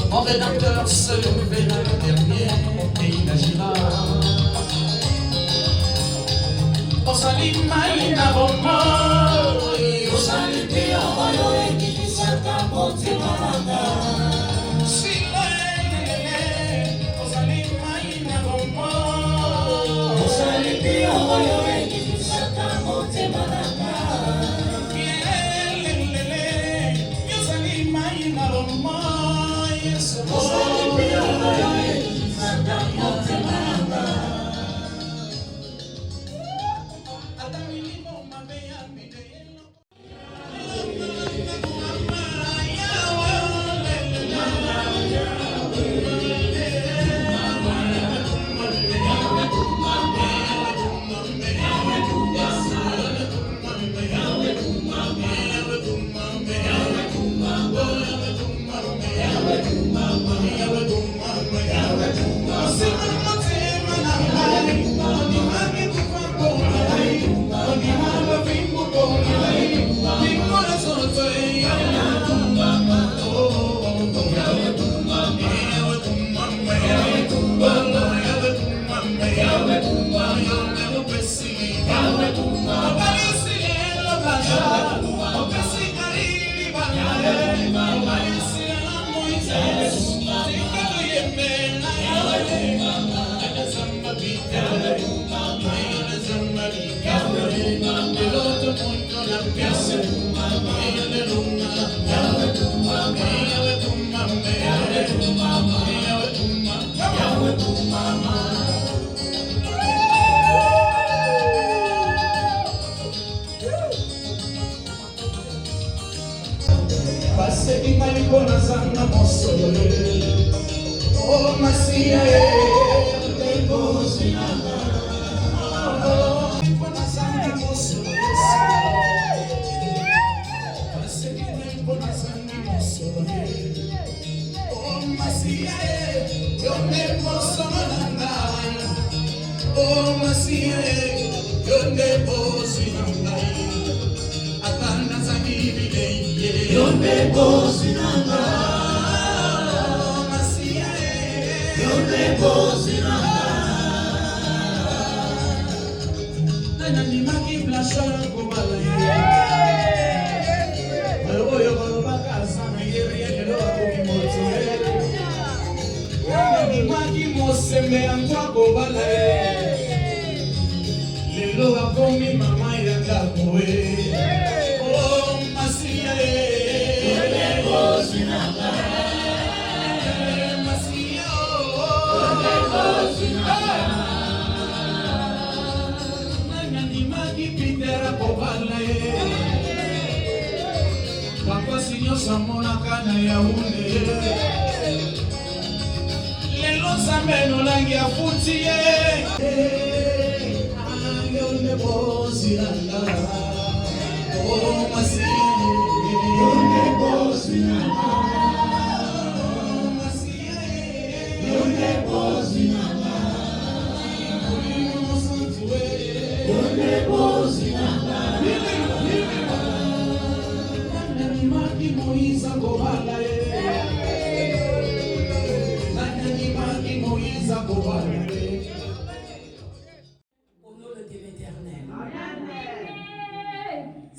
Mon rédacteur se levera le dernier et il agira. Osalima inaboma, osalite oyo ekisaka motemanga. Silele, osalima inaboma, osalite oyo ekisaka motemanga. Yelele, osalima inaboma, osalite oyo ekisaka motemanga.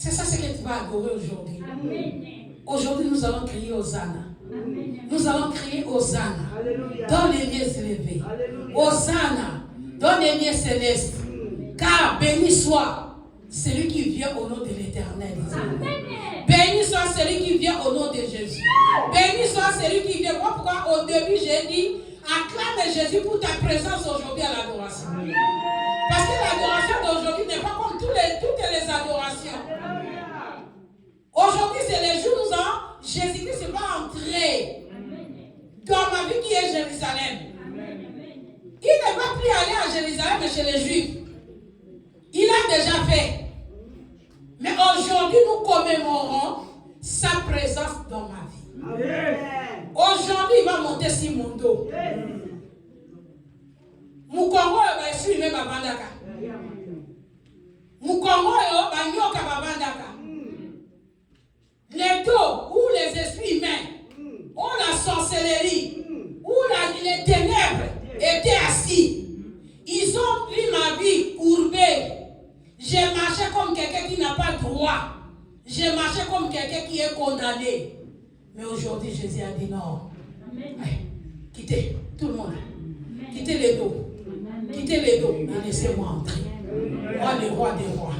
C'est ça ce que tu vas adorer aujourd'hui. Aujourd'hui, nous allons crier Hosanna. Nous allons crier Hosanna dans les lieux élevés. Hosanna dans les lieux célestes. Car béni soit celui qui vient au nom de l'Éternel. Béni soit celui qui vient au nom de Jésus. Béni soit celui qui vient. Moi, pourquoi au début j'ai dit acclame Jésus pour ta présence aujourd'hui à l'adoration. Parce que l'adoration d'aujourd'hui n'est pas comme toutes les adorations. Aujourd'hui, c'est les jours où Jésus-Christ va entrer dans ma vie qui est Jérusalem. Il ne va plus aller à Jérusalem chez les Juifs. Il a déjà fait. Mais aujourd'hui, nous commençons commémorons sa présence dans ma vie. Aujourd'hui, il va monter sur mon dos. Mon Congo va suivre ma bandaka. Mon Congo va nyoka ma bandaka. Les dos où les esprits humains, où la sorcellerie, où les ténèbres étaient assis. Ils ont vu ma vie courbée. J'ai marché comme quelqu'un qui n'a pas droit. J'ai marché comme quelqu'un qui est condamné. Mais aujourd'hui, Jésus a dit non. Allez, quittez, tout le monde. Quittez les dos. Quittez les dos. Et laissez-moi entrer. Moi, le roi des rois.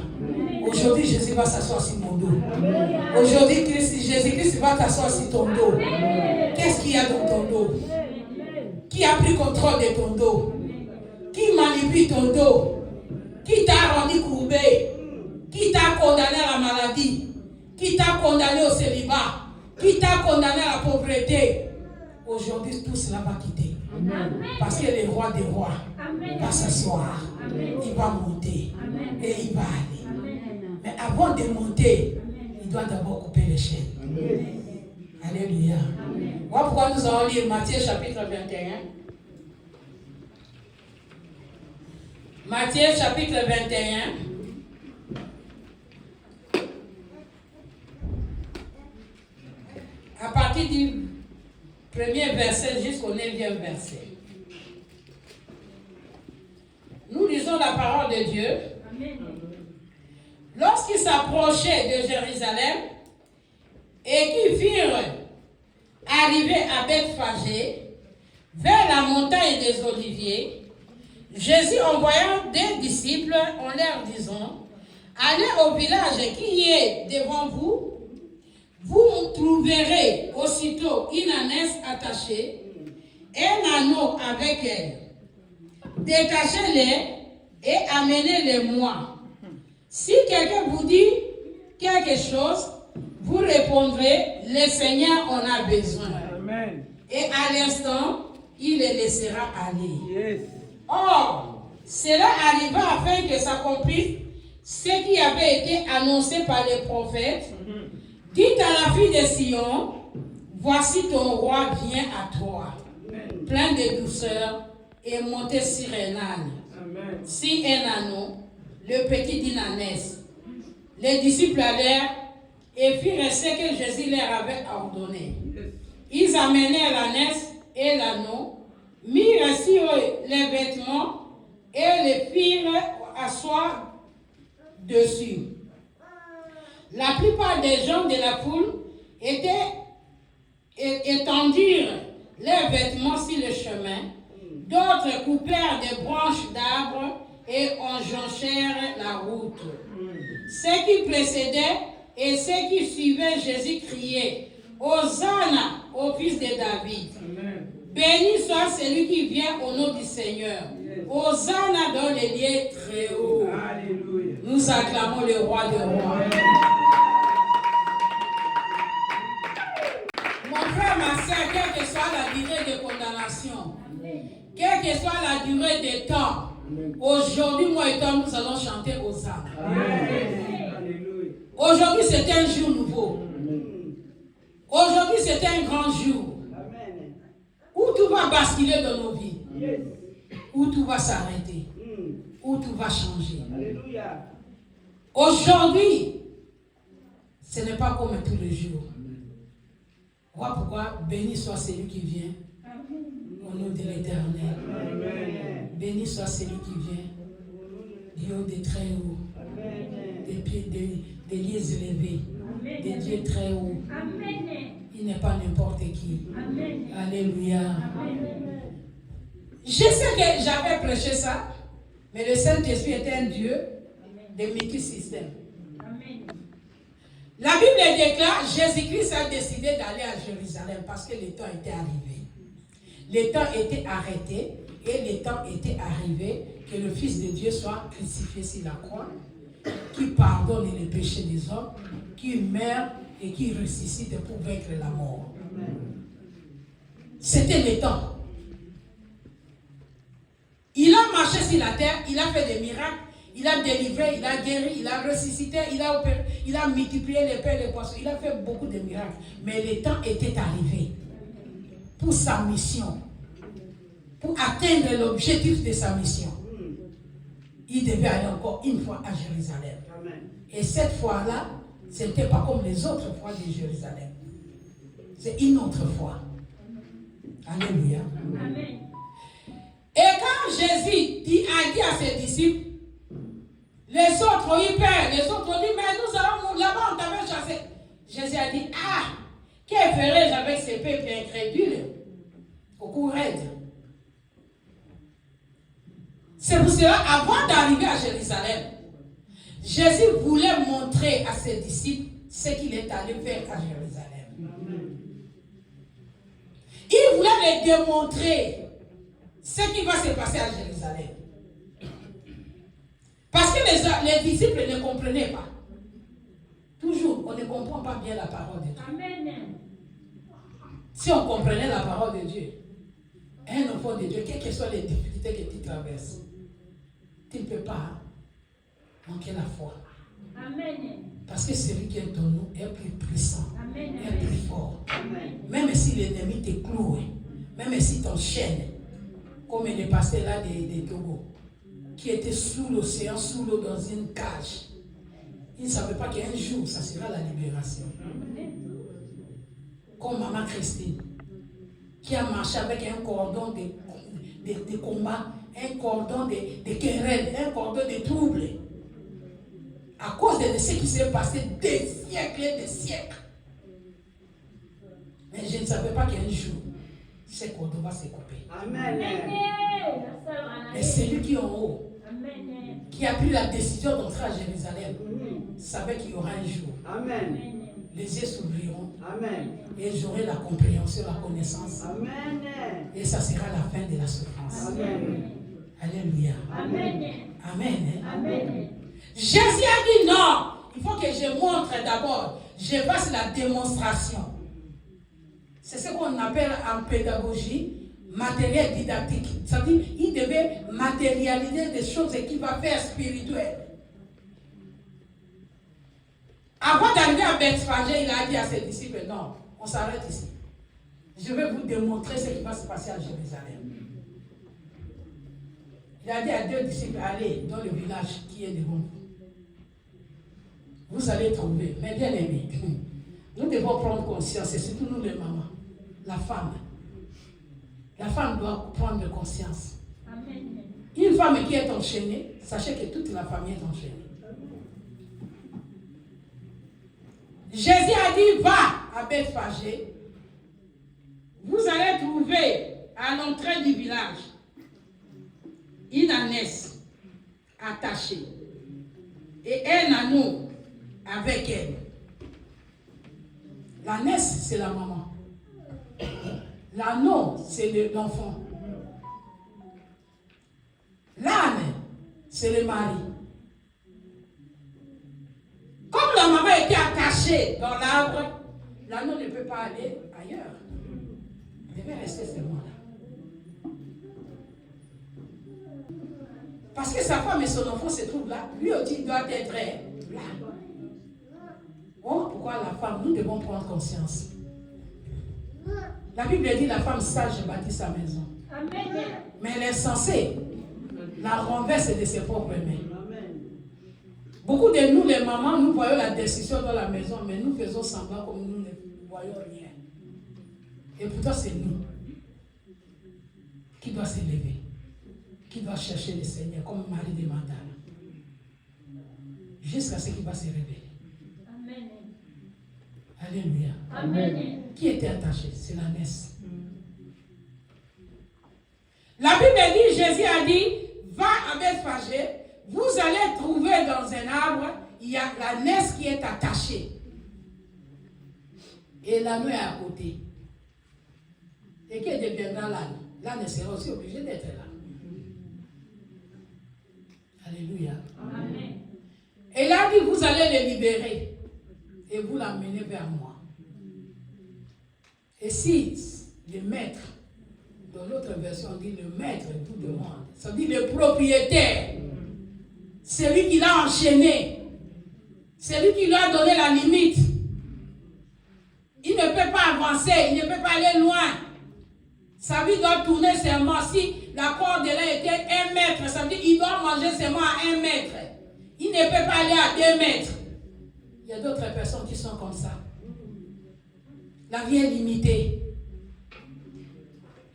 Aujourd'hui, Jésus va s'asseoir sur mon dos. Aujourd'hui, Jésus-Christ va t'asseoir sur ton dos. Qu'est-ce qu'il y a dans ton dos? Qui a pris contrôle de ton dos? Qui manipule ton dos? Qui t'a rendu courbé? Qui t'a condamné à la maladie? Qui t'a condamné au célibat? Qui t'a condamné à la pauvreté? Aujourd'hui, tout cela va quitter. Parce que le roi des rois va s'asseoir. Il va monter. Et il va aller. Mais avant de monter, il doit d'abord couper les chaînes. Alléluia. Voilà pourquoi nous allons lire Matthieu chapitre 21. Matthieu chapitre 21. À partir du premier verset jusqu'au 9e verset. Nous lisons la parole de Dieu. Lorsqu'ils s'approchaient de Jérusalem et qu'ils virent arriver à Bethphagée, vers la montagne des Oliviers, Jésus envoya des disciples en leur disant, allez au village qui est devant vous, vous trouverez aussitôt une ânesse attachée, un anneau avec elle. Détachez-les et amenez-les-moi. Si quelqu'un vous dit quelque chose, vous répondrez, le Seigneur en a besoin. Amen. Et à l'instant, il les laissera aller. Yes. Or, cela arriva afin que s'accomplisse ce qui avait été annoncé par les prophètes. Dites à la fille de Sion, voici ton roi vient à toi, plein de douceur et monté sur un âne, si un anneau, le petit d'une ânesse. Les disciples allèrent et firent ce que Jésus leur avait ordonné. Ils amenèrent l'ânesse et l'anneau, mirent sur les vêtements et les firent asseoir dessus. La plupart des gens de la foule étendirent leurs vêtements sur le chemin, d'autres coupèrent des branches d'arbres et enjonchèrent la route. Ceux qui précédaient et ceux qui suivaient Jésus criaient, Hosanna au fils de David. Amen. Béni soit celui qui vient au nom du Seigneur. Yes. Hosanna dans les lieux très hauts. Alléluia. Nous acclamons le roi des rois. Mon frère, ma soeur, quelle que soit la durée de condamnation, quelle que soit la durée des temps, aujourd'hui, moi et toi, nous allons chanter Hosanna. Aujourd'hui, c'est un jour nouveau. Aujourd'hui, c'est un grand jour. Amen. Où tout va basculer dans nos vies. Yes. Où tout va s'arrêter. Où tout va changer. Alléluia. Aujourd'hui, ce n'est pas comme tous les jours. Voilà pourquoi béni soit celui qui vient. Amen. Au nom de l'Éternel. Amen. Béni soit celui qui vient. Dieu des très hauts. Des pieds, des lieux élevés. Amen. Des dieux très hauts. Amen. Il n'est pas n'importe qui. Amen. Alléluia. Amen. Je sais que j'avais prêché ça, mais le Saint-Esprit était un Dieu de multisystèmes. La Bible déclare Jésus-Christ a décidé d'aller à Jérusalem parce que le temps était arrivé. Le temps était arrêté et le temps était arrivé que le Fils de Dieu soit crucifié sur la croix, qui pardonne les péchés des hommes, qui meurt et qui ressuscite pour vaincre la mort. C'était le temps. Il a marché sur la terre, il a fait des miracles, il a délivré, il a guéri, il a ressuscité, il a opéré, il a multiplié les pains et les poissons. Il a fait beaucoup de miracles. Mais le temps était arrivé pour sa mission, pour atteindre l'objectif de sa mission. Il devait aller encore une fois à Jérusalem. Et cette fois-là, ce n'était pas comme les autres fois de Jérusalem. C'est une autre fois. Alléluia. Amen. Et quand Jésus a dit à ses disciples, les autres ont eu peur, les autres ont dit, mais nous allons là-bas, on t'avait chassé. Jésus a dit, ah, que ferais-je avec ces peuples incrédules au cou raide? C'est pour cela, avant d'arriver à Jérusalem, Jésus voulait montrer à ses disciples ce qu'il est allé faire à Jérusalem. Il voulait les démontrer ce qui va se passer à Jérusalem. Parce que les disciples ne comprenaient pas. Toujours, on ne comprend pas bien la parole de Dieu. Amen. Si on comprenait la parole de Dieu, un enfant de Dieu, quelles que soient les difficultés que tu traverses, tu ne peux pas manquer la foi. Amen. Parce que celui qui est en nous est plus puissant, Amen. Est plus fort. Amen. Même si l'ennemi te cloue, même si t'enchaîne, comme les pasteurs là de Togo, qui étaient sous l'océan, sous l'eau, dans une cage. Ils ne savaient pas qu'un jour, ça sera la libération. Comme Maman Christine, qui a marché avec un cordon de combat, un cordon de querelles, un cordon de troubles. À cause de ce qui s'est passé des siècles et des siècles. Mais je ne savais pas qu'un jour, ce cordon va se couper. Amen. Et celui qui est en haut, qui a pris la décision d'entrer à Jérusalem, savait qu'il y aura un jour. Amen. Les yeux s'ouvriront. Amen. Et j'aurai la compréhension, la connaissance. Amen. Et ça sera la fin de la souffrance. Amen. Alléluia. Amen. Amen. Amen. Jésus a dit non. Il faut que je montre d'abord. Je fasse la démonstration. C'est ce qu'on appelle en pédagogie matériel didactique. C'est-à-dire il devait matérialiser des choses qu'il va faire spirituelles. Avant d'arriver à Bethphagée, il a dit à ses disciples, non, on s'arrête ici. Je vais vous démontrer ce qui va se passer à Jérusalem. Il a dit à 2 disciples, allez dans le village qui est devant vous. Vous allez tomber. Mais bien aimés, nous devons prendre conscience, et surtout nous les mamans, la femme. La femme doit prendre conscience. Amen. Une femme qui est enchaînée, sachez que toute la famille est enchaînée. Jésus a dit, va à Bethphagée. Vous allez trouver à l'entrée du village une ânesse attachée et un anneau avec elle. L'ânesse, c'est la maman. L'anneau, c'est l'enfant. L'âne, c'est le mari. Comme la maman était attachée dans l'arbre, l'anneau ne peut pas aller ailleurs. Il devait rester seulement là. Parce que sa femme et son enfant se trouvent là. Lui aussi doit être là. Bon, pourquoi la femme? Nous devons prendre conscience. La Bible dit la femme sage bâtit sa maison. Amen. Mais elle est censée la renverse de ses propres mains. Amen. Beaucoup de nous, les mamans, nous voyons la décision dans la maison, mais nous faisons semblant comme nous ne voyons rien. Et pourtant, c'est nous qui doit se lever, qui doit chercher le Seigneur, comme Marie de Magdala, jusqu'à ce qu'il va se révéler. Amen. Alléluia. Amen. Qui était attaché? C'est l'ânesse. La Bible dit, Jésus a dit, va à Bethphagée, vous allez trouver dans un arbre, il y a l'ânesse qui est attachée. Et l'anneau est à côté. Et que deviendra l'âne? L'âne sera aussi obligé d'être là. Alléluia. Amen. Et il a dit, vous allez les libérer et vous l'amener vers moi. Et si le maître, dans l'autre version, on dit le maître vous demande, ça dit le propriétaire, C'est lui qui l'a enchaîné. C'est lui qui lui a donné la limite. Il ne peut pas avancer, il ne peut pas aller loin. Sa vie doit tourner seulement. Si la corde là était 1 mètre, ça veut dire qu'il doit manger seulement à 1 mètre. Il ne peut pas aller à 2 mètres. Il y a d'autres personnes qui sont comme ça. La vie est limitée.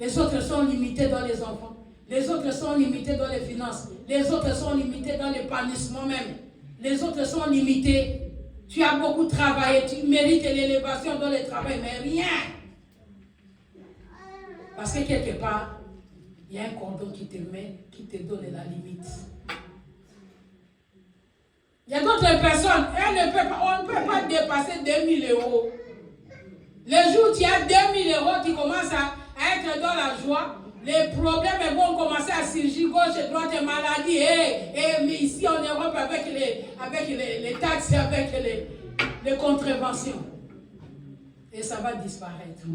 Les autres sont limités dans les enfants. Les autres sont limités dans les finances. Les autres sont limités dans l'épanouissement même. Les autres sont limités. Tu as beaucoup travaillé, tu mérites l'élévation dans le travail, mais rien. Parce que quelque part, il y a un cordon qui te met, qui te donne la limite. Il y a d'autres personnes, on ne peut pas dépasser 2000 euros. Le jour où tu as 2000 euros, tu commences à être dans la joie. Les problèmes vont commencer à surgir gauche et droite, les maladies. Mais ici en Europe, avec les taxes, avec les contraventions. Et ça va disparaître.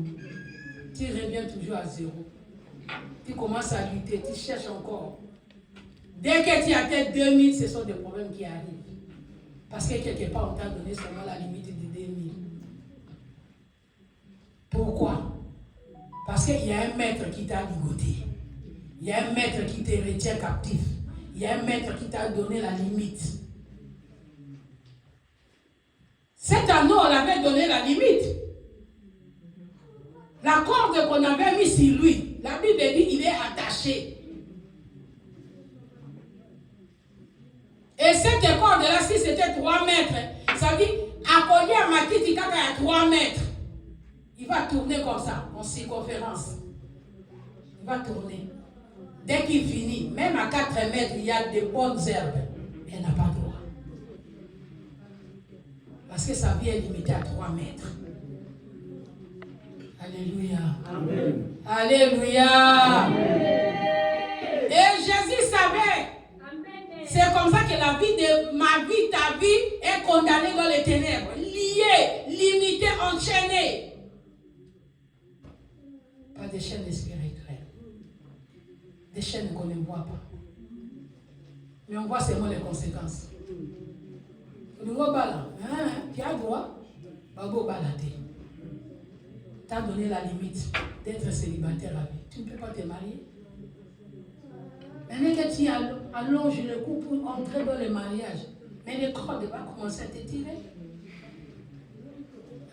Tu reviens toujours à zéro. Tu commences à lutter, tu cherches encore. Dès que tu atteins 2000, ce sont des problèmes qui arrivent. Parce que quelque part, on t'a donné seulement la limite de 2000. Pourquoi? Parce qu'il y a un maître qui t'a ligoté. Il y a un maître qui te retient captif. Il y a un maître qui t'a donné la limite. Cet anneau, on avait donné la limite. La corde qu'on avait mise sur lui, la Bible dit qu'il est attaché. Et cette corde-là, si c'était 3 mètres, ça veut dire, accolé à Makiti, quand il y a 3 mètres, il va tourner comme ça, en circonférence. Il va tourner. Dès qu'il finit, même à 4 mètres, il y a de bonnes herbes. Mais il n'a pas droit. Parce que sa vie est limitée à 3 mètres. Alléluia. Amen. Alléluia. Amen. Et Jésus savait. Amen. C'est comme ça que la vie de ma vie, ta vie, est condamnée dans les ténèbres. Liée, limitée, enchaînée. Pas des chaînes spirituelles. Des chaînes qu'on ne voit pas. Mais on voit seulement les conséquences. On ne voit pas là. Tu as droit. Babo balaté. Tu as donné la limite d'être célibataire à vie. Tu ne peux pas te marier. Maintenant que tu allonges le cou pour entrer dans le mariage, mais le corps va commencer à te tirer.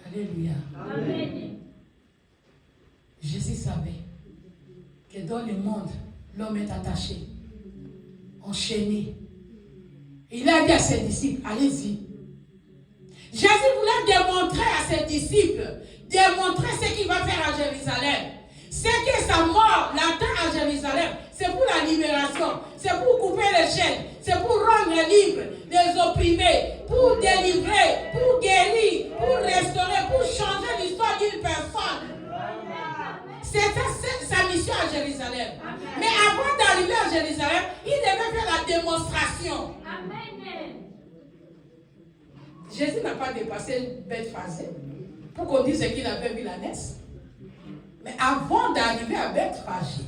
Alléluia. Amen. Jésus savait que dans le monde, l'homme est attaché, enchaîné. Il a dit à ses disciples, allez-y. Jésus voulait démontrer à ses disciples, démontrer ce qu'il va faire à Jérusalem. C'est que sa mort l'attend à Jérusalem. C'est pour la libération, c'est pour couper les chaînes, c'est pour rendre libres les opprimés, pour délivrer, pour guérir, pour restaurer, pour changer l'histoire d'une personne. C'était sa mission à Jérusalem. Amen. Mais avant d'arriver à Jérusalem, il devait faire la démonstration. Amen. Jésus n'a pas dépassé Bethphage pour qu'on dise qu'il avait vu la naisse. Mais avant d'arriver à Bethphage,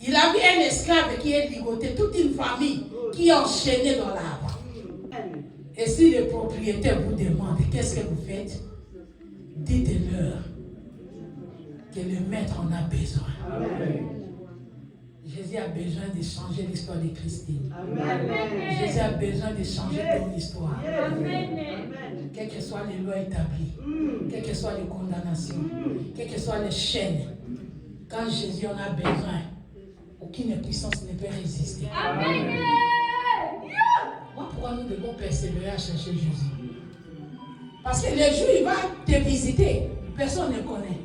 il a vu un esclave qui est ligoté, toute une famille qui est enchaînée dans l'arbre. Et si le propriétaire vous demande qu'est-ce que vous faites, dites-leur que le maître en a besoin. Amen. Jésus a besoin de changer l'histoire de Christine. Amen. Jésus a besoin de changer ton histoire. Amen. Quelles que soient les lois établies, quelles que soient les condamnations, quelles que soient les chaînes, quand Jésus en a besoin, aucune puissance ne peut résister. Amen. Moi, pourquoi nous devons persévérer à chercher Jésus? Parce que le jour il va te visiter, personne ne connaît.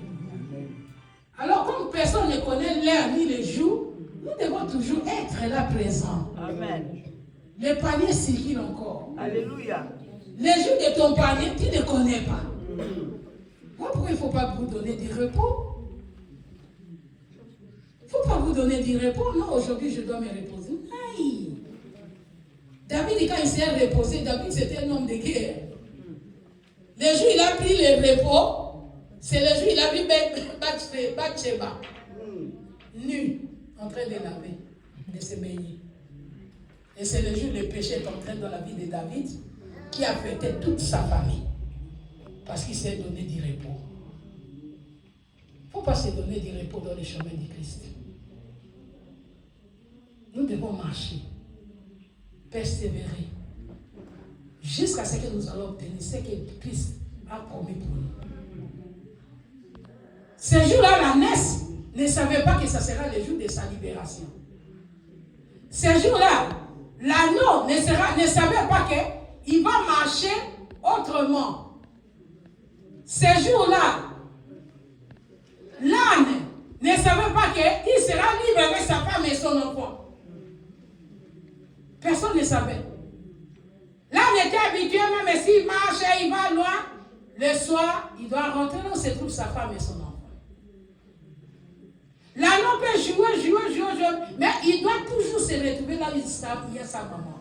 Alors comme personne ne connaît l'heure ni le jour, nous devons toujours être là présents. Amen. Le panier circule encore. Alléluia. Le jour de ton panier, tu ne connais pas. Pourquoi il ne faut pas vous donner du repos? Il ne faut pas vous donner du repos. Non, aujourd'hui je dois me reposer. Aïe. David, quand il s'est reposé, David c'était un homme de guerre. Le jour il a pris le repos, c'est le jour il a vu Bathsheba, nu, en train de laver. de se baigner. Et c'est le jour où le péché est entré dans la vie de David qui a affecté toute sa famille. Parce qu'il s'est donné du repos. Il ne faut pas se donner du repos dans les chemins du Christ. Nous devons marcher, persévérer, jusqu'à ce que nous allons obtenir ce que Christ a promis pour nous. Ce jour-là, la Ness ne savait pas que ça sera le jour de sa libération. Ce jour-là, l'agneau ne savait pas qu'il va marcher autrement. Ce jour-là, l'âne ne savait pas qu'il sera libre avec sa femme et son enfant. Personne ne savait. L'âne était habitué, même s'il marche et il va loin, le soir, il doit rentrer là où se trouve sa femme et son enfant. L'agneau peut jouer, mais il doit toujours se retrouver là où il y a sa maman.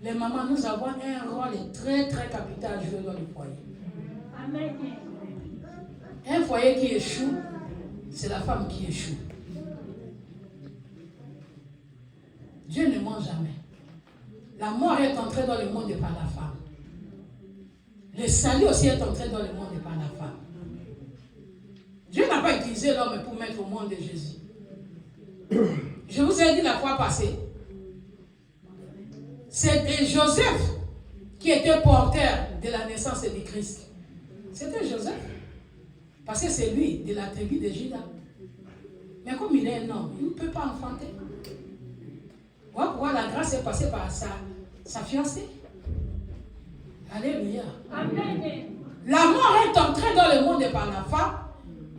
Les mamans, nous avons un rôle très très capital à jouer dans le foyer. Amen. Un foyer qui échoue, c'est la femme qui échoue. Dieu ne ment jamais. La mort est entrée dans le monde par la femme. Le salut aussi est entré dans le monde par la femme. Dieu n'a pas utilisé l'homme pour mettre au monde de Jésus. Je vous ai dit la fois passée, c'était Joseph qui était porteur de la naissance de Christ. C'était Joseph. Parce que c'est lui, de la tribu de Juda. Mais comme il est un homme, il ne peut pas enfanter. Voilà pourquoi la grâce est passée par sa fiancée. Alléluia. Amen. La mort est entrée dans le monde par la femme.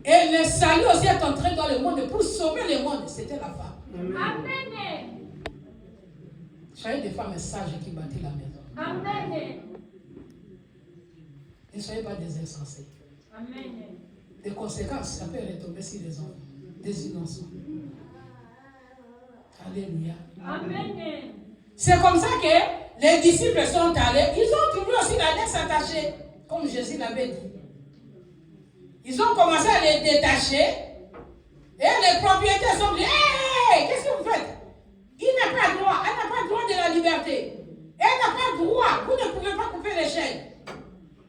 Et le salut aussi est entré dans le monde pour sauver le monde. C'était la femme. Amen. Soyez des femmes sages qui bâtissent la maison. Amen. Ne soyez pas des insensés. Amen. Des conséquences, ça peut retomber sur les hommes, des innocents. Alléluia. Amen. C'est comme ça que les disciples sont allés. Ils ont trouvé aussi la laisse attachée, comme Jésus l'avait dit. Ils ont commencé à les détacher. Et les propriétaires sont dit, hey, qu'est-ce que vous faites? Il n'a pas droit, elle n'a pas droit de la liberté. Elle n'a pas droit, vous ne pouvez pas couper les chaînes.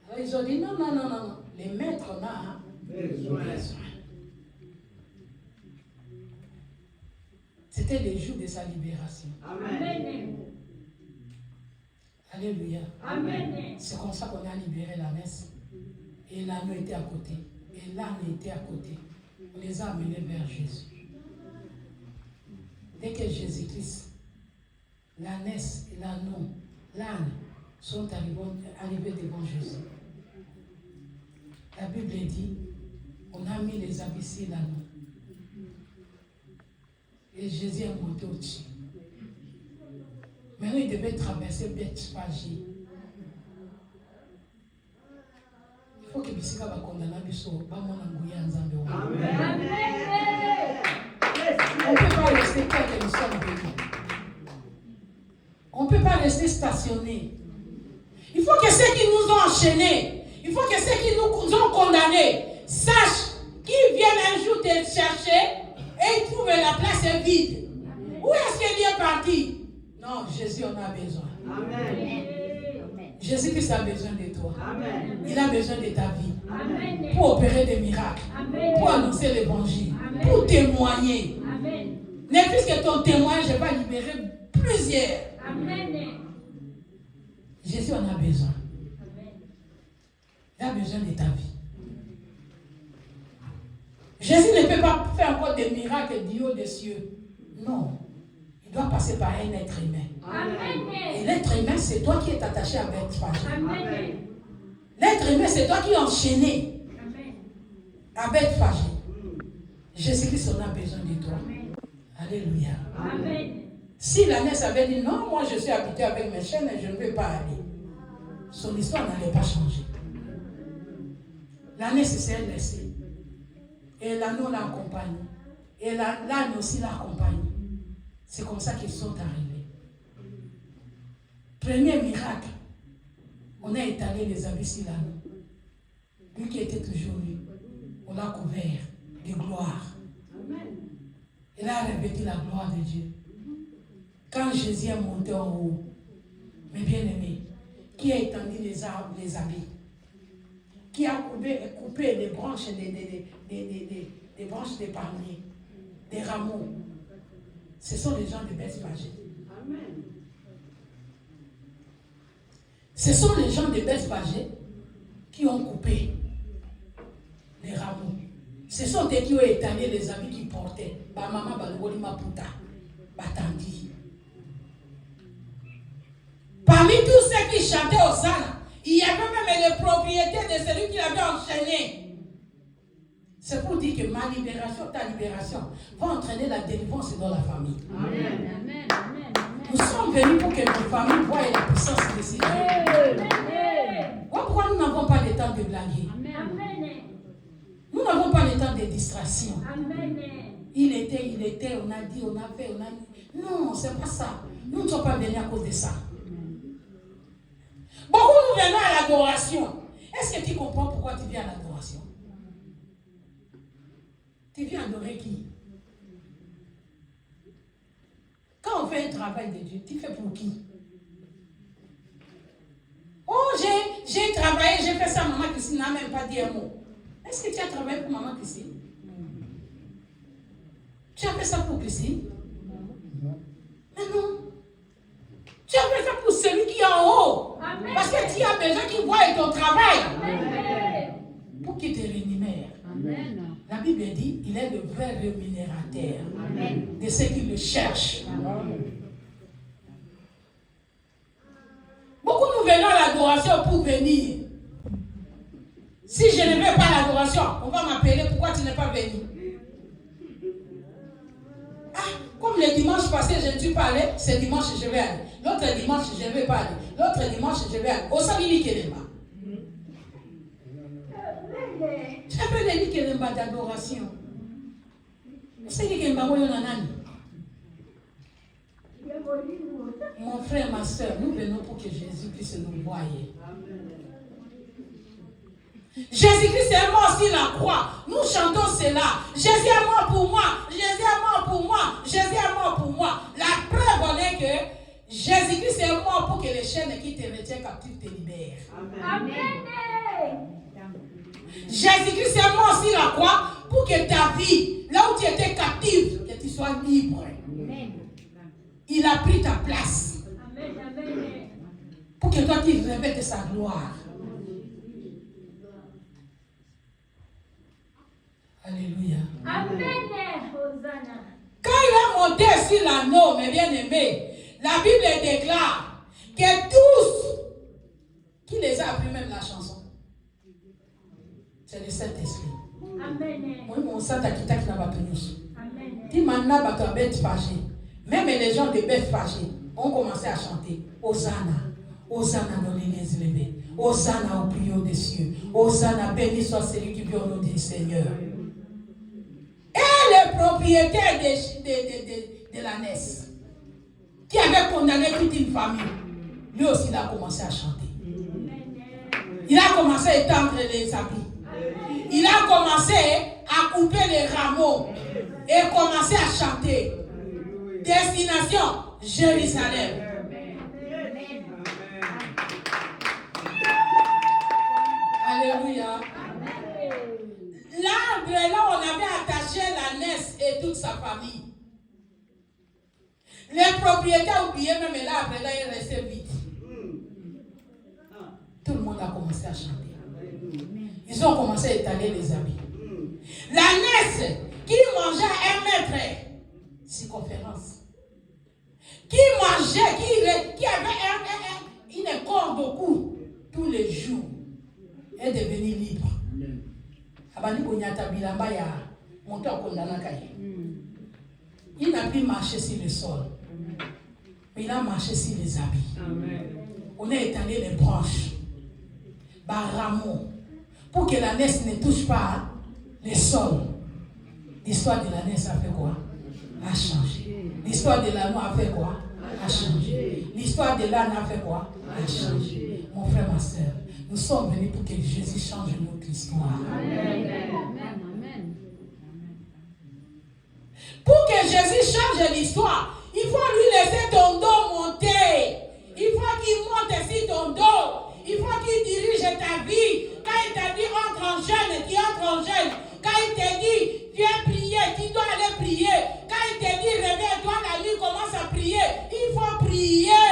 Alors ils ont dit, non. Les maîtres ont besoin. C'était le jour de sa libération. Amen. Alléluia. Amen. C'est comme ça qu'on a libéré la messe. Et l'agneau était à côté. Et l'âne était à côté. On les a amenés vers Jésus. Dès que Jésus-Christ, l'ânesse et l'âne sont arrivés devant Jésus. La Bible dit, on a mis les habits sur l'agneau. Et Jésus est monté au-dessus. Maintenant, il devait traverser Bethphagée. Il faut que Bissika va condamner Bisso. Amen. On ne peut pas rester tel que nous sommes venus. On ne peut pas rester stationné. Il faut que ceux qui nous ont enchaînés, il faut que ceux qui nous ont condamnés sachent qu'ils viennent un jour te chercher et ils trouvent la place est vide. Où est-ce qu'il est parti? Non, Jésus en a besoin. Amen. Jésus-Christ a besoin de toi. Amen. Il a besoin de ta vie. Amen. Pour opérer des miracles. Amen. Pour annoncer l'évangile. Amen. Pour témoigner. Amen. Ne plus que ton témoignage va libérer plusieurs. Amen. Jésus en a besoin. Amen. Il a besoin de ta vie. Jésus ne peut pas faire encore des miracles du haut des cieux. Non. Il doit passer par un être humain. Amen. Et l'être humain, c'est toi qui es attaché à Bethphagée. L'être humain, c'est toi qui es enchaîné. Amen. À Bethphagée. Jésus-Christ en a besoin de toi. Amen. Alléluia. Amen. Si l'ânesse avait dit non, moi je suis habitué avec mes chaînes et je ne vais pas aller, son histoire n'allait pas changer. L'ânesse s'est laissée. Et l'agneau l'accompagne. Et l'âne aussi l'accompagne. C'est comme ça qu'ils sont arrivés. Premier miracle, on a étalé les habits sur l'agneau. Lui qui était toujours lui, on l'a couvert de gloire. Il a revêtu la gloire de Dieu. Quand Jésus est monté en haut, mes bien-aimés, qui a étendu les arbres, les habits, qui a coupé les branches des branches des palmiers, des rameaux, ce sont les gens de Bethphagée. Ce sont les gens de Bethphagée qui ont coupé les rameaux. Ce sont eux qui ont étalé les habits qu'ils portaient. Maman, puta, batandi. Parmi tous ceux qui chantaient Hosanna, il y avait même les propriétés de celui qui l'avait enchaîné. C'est pour dire que ma libération, ta libération, va entraîner la délivrance dans la famille. Amen. Amen. Amen. Nous sommes venus pour que nos familles voient la puissance de ces dieux. Pourquoi nous n'avons pas le temps de blaguer? Amen. Nous n'avons pas le temps de distraction. Amen. Il était, on a dit, on a fait, on a dit. Non, c'est pas ça. Nous ne sommes pas venus à cause de ça. Beaucoup nous venons à l'adoration. Est-ce que tu comprends pourquoi tu viens à l'adoration? Tu viens adorer qui? Quand on fait un travail de Dieu, tu fais pour qui? Oh, j'ai travaillé, j'ai fait ça, maman Christine n'a même pas dit un mot. Est-ce que tu as travaillé pour maman Christine? Tu as fait ça pour Christine? Mais non. Tu as fait ça pour celui qui est en haut. Amen. Parce que tu as besoin qu'il voie ton travail. Amen. Pour qu'il te rémunère. Amen. La Bible dit, il est le vrai rémunérateur. Amen. De ceux qui le cherchent. Amen. Beaucoup nous venons à l'adoration pour venir. Si je ne vais pas à l'adoration, on va m'appeler, pourquoi tu n'es pas venu? Ah, comme le dimanche passé, je ne suis pas allé, ce dimanche je vais aller. L'autre dimanche, je ne vais pas aller. L'autre dimanche, je vais aller. Au Sabili Kelemba. Tu appelles les Kelemba d'adoration. C'est qui Kelemba Woyonanani. Mon frère, ma soeur, nous venons pour que Jésus puisse nous voir. Jésus-Christ est mort sur la croix. Nous chantons cela. Jésus est mort pour moi. Jésus est mort pour moi. Jésus est mort pour moi. La preuve en est que Jésus-Christ est mort pour que les chaînes qui te retiennent captif te libèrent. Amen. Jésus-Christ est mort sur la croix pour que ta vie, là où tu étais captif, que tu sois libre. Amen. Il a pris ta place. Amen. Pour que toi tu revêtes sa gloire. Alléluia. Amen. Quand il a monté sur l'anneau, mes bien-aimés, la Bible déclare que tous, qui les a appris même la chanson, c'est le Saint-Esprit. Amen. Moi, mon Saint-Akita qui n'a pas tenu. Amen. Maintenant, bateau Bethphagée. Même les gens de Bethphagée ont commencé à chanter Hosanna. Hosanna dans les élevés. Hosanna au plus haut des cieux. Hosanna, béni soit celui qui vient au nom du Seigneur. Et le propriétaire de la Ness, qui avait condamné toute une famille, lui aussi il a commencé à chanter. Il a commencé à étendre les habits. Il a commencé à couper les rameaux et commencé à chanter. Destination Jérusalem. Alléluia. L'arbre là, on avait attaché la Ness et toute sa famille. Les propriétaires oubliaient même l'arbre là, il restait vide. Tout le monde a commencé à chanter. Ils ont commencé à étaler les habits. La Ness qui mangeait 1 mètre circonférence, qui mangeait, qui avait une corde au cou tous les jours, est devenu libre. Il n'a plus marché sur le sol, mais il a marché sur les habits. On a étalé les branches, rameaux, pour que la Ness ne touche pas le sol. L'histoire de la Ness a fait quoi? A changé. L'histoire de l'anneau a fait quoi? A changé. L'histoire de l'âne a fait quoi? A changé. Mon frère, ma soeur, nous sommes venus pour que Jésus change notre histoire. Amen. Amen. Pour que Jésus change l'histoire, il faut lui laisser ton dos monter. Il faut qu'il monte sur ton dos. Il faut qu'il dirige ta vie. Quand il t'a dit entre en jeûne, tu entres en jeûne. Quand il t'a dit viens prier, tu dois aller prier. Quand il t'a dit réveille-toi la nuit, commence à prier. Il faut prier.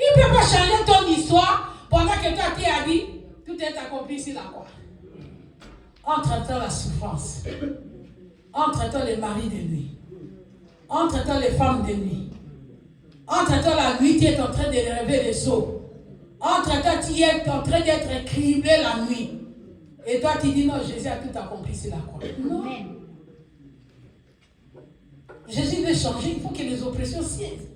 Il ne peut pas changer ton histoire pendant que toi qui as dit tout est accompli sur la croix. Entre-temps la souffrance. Entre-temps les maris de nuit. Entre-temps les femmes de nuit. Entre-temps la nuit tu es en train de rêver les eaux. Entre-temps tu es en train d'être criblé la nuit. Et toi tu dis non, Jésus a tout accompli sur la croix. Non. Jésus veut changer, il faut que les oppressions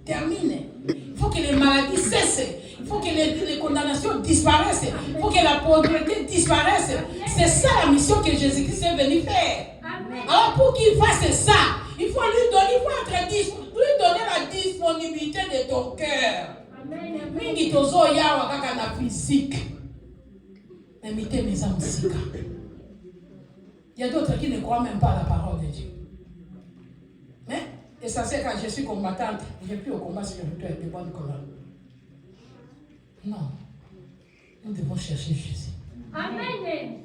terminent. Il faut que les maladies cessent. Il faut que les condamnations disparaissent. Il faut que la pauvreté disparaisse. C'est ça la mission que Jésus-Christ est venu faire. Alors pour qu'il fasse ça, il faut lui donner la disponibilité de ton cœur. Mingi tozo yawa kaka na physique. Mais mité mes âmes sika. Il y a d'autres qui ne croient même pas à la parole de Dieu. Mais, et ça c'est quand je suis combattante, je n'ai plus au combat spirituel de bonne colonne. Non. Nous devons chercher Jésus. Amen.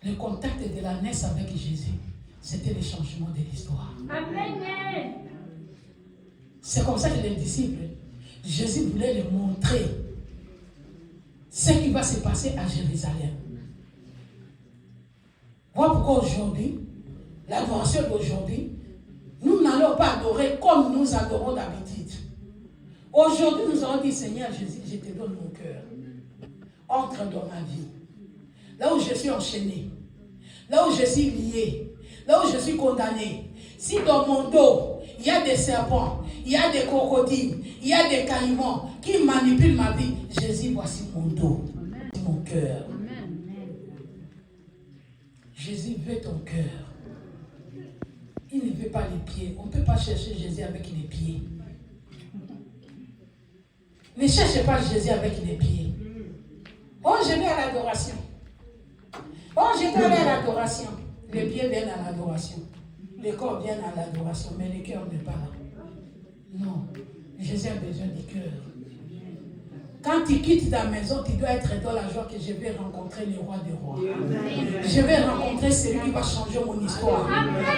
Le contact de la naissance avec Jésus, c'était le changement de l'histoire. Amen. C'est comme ça que les disciples, Jésus voulait leur montrer ce qui va se passer à Jérusalem. Voilà pourquoi aujourd'hui, l'adoration d'aujourd'hui, nous n'allons pas adorer comme nous adorons d'habitude. Aujourd'hui, nous allons dire, Seigneur Jésus, je te donne mon cœur. Entre dans ma vie. Là où je suis enchaîné, là où je suis lié, là où je suis condamné. Si dans mon dos, il y a des serpents, il y a des crocodiles, il y a des caïmans qui manipulent ma vie, Jésus, voici mon dos, mon cœur. Jésus veut ton cœur. Il ne veut pas les pieds. On ne peut pas chercher Jésus avec les pieds. Ne cherchez pas Jésus avec les pieds. Oh, je vais à l'adoration. Oh, je vais aller à l'adoration. Les pieds viennent à l'adoration. Les corps viennent à l'adoration, mais le cœur n'est pas là. Non. Jésus a besoin du cœur. Quand tu quittes ta maison, tu dois être dans la joie que je vais rencontrer le roi des rois. Je vais rencontrer celui qui va changer mon histoire.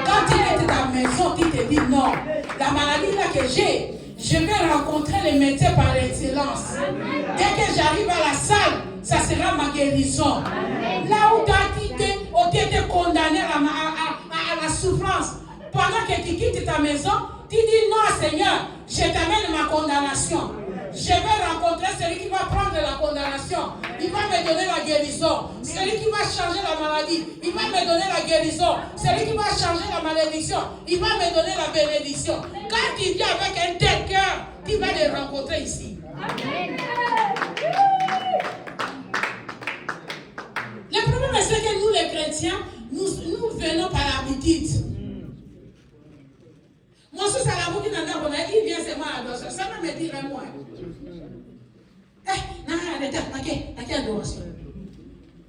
Quand tu quittes ta maison, tu te dis non, la maladie là que j'ai, je vais rencontrer les médecins par excellence. Dès que j'arrive à la salle, ça sera ma guérison. Là où tu étais condamné à la souffrance, pendant que tu quittes ta maison, tu dis non Seigneur, je t'amène ma condamnation. Je vais rencontrer celui qui va prendre la condamnation. Il va me donner la guérison. Celui qui va changer la maladie, il va me donner la guérison. Celui qui va changer la malédiction, il va me donner la bénédiction. Quand tu viens avec un tel cœur, tu vas le rencontrer ici. Amen. Le problème c'est que nous les chrétiens, nous venons par l'habitude. Moi, si ça la boucle dans la il vient seulement à l'adoration. Ça va me dire un mois.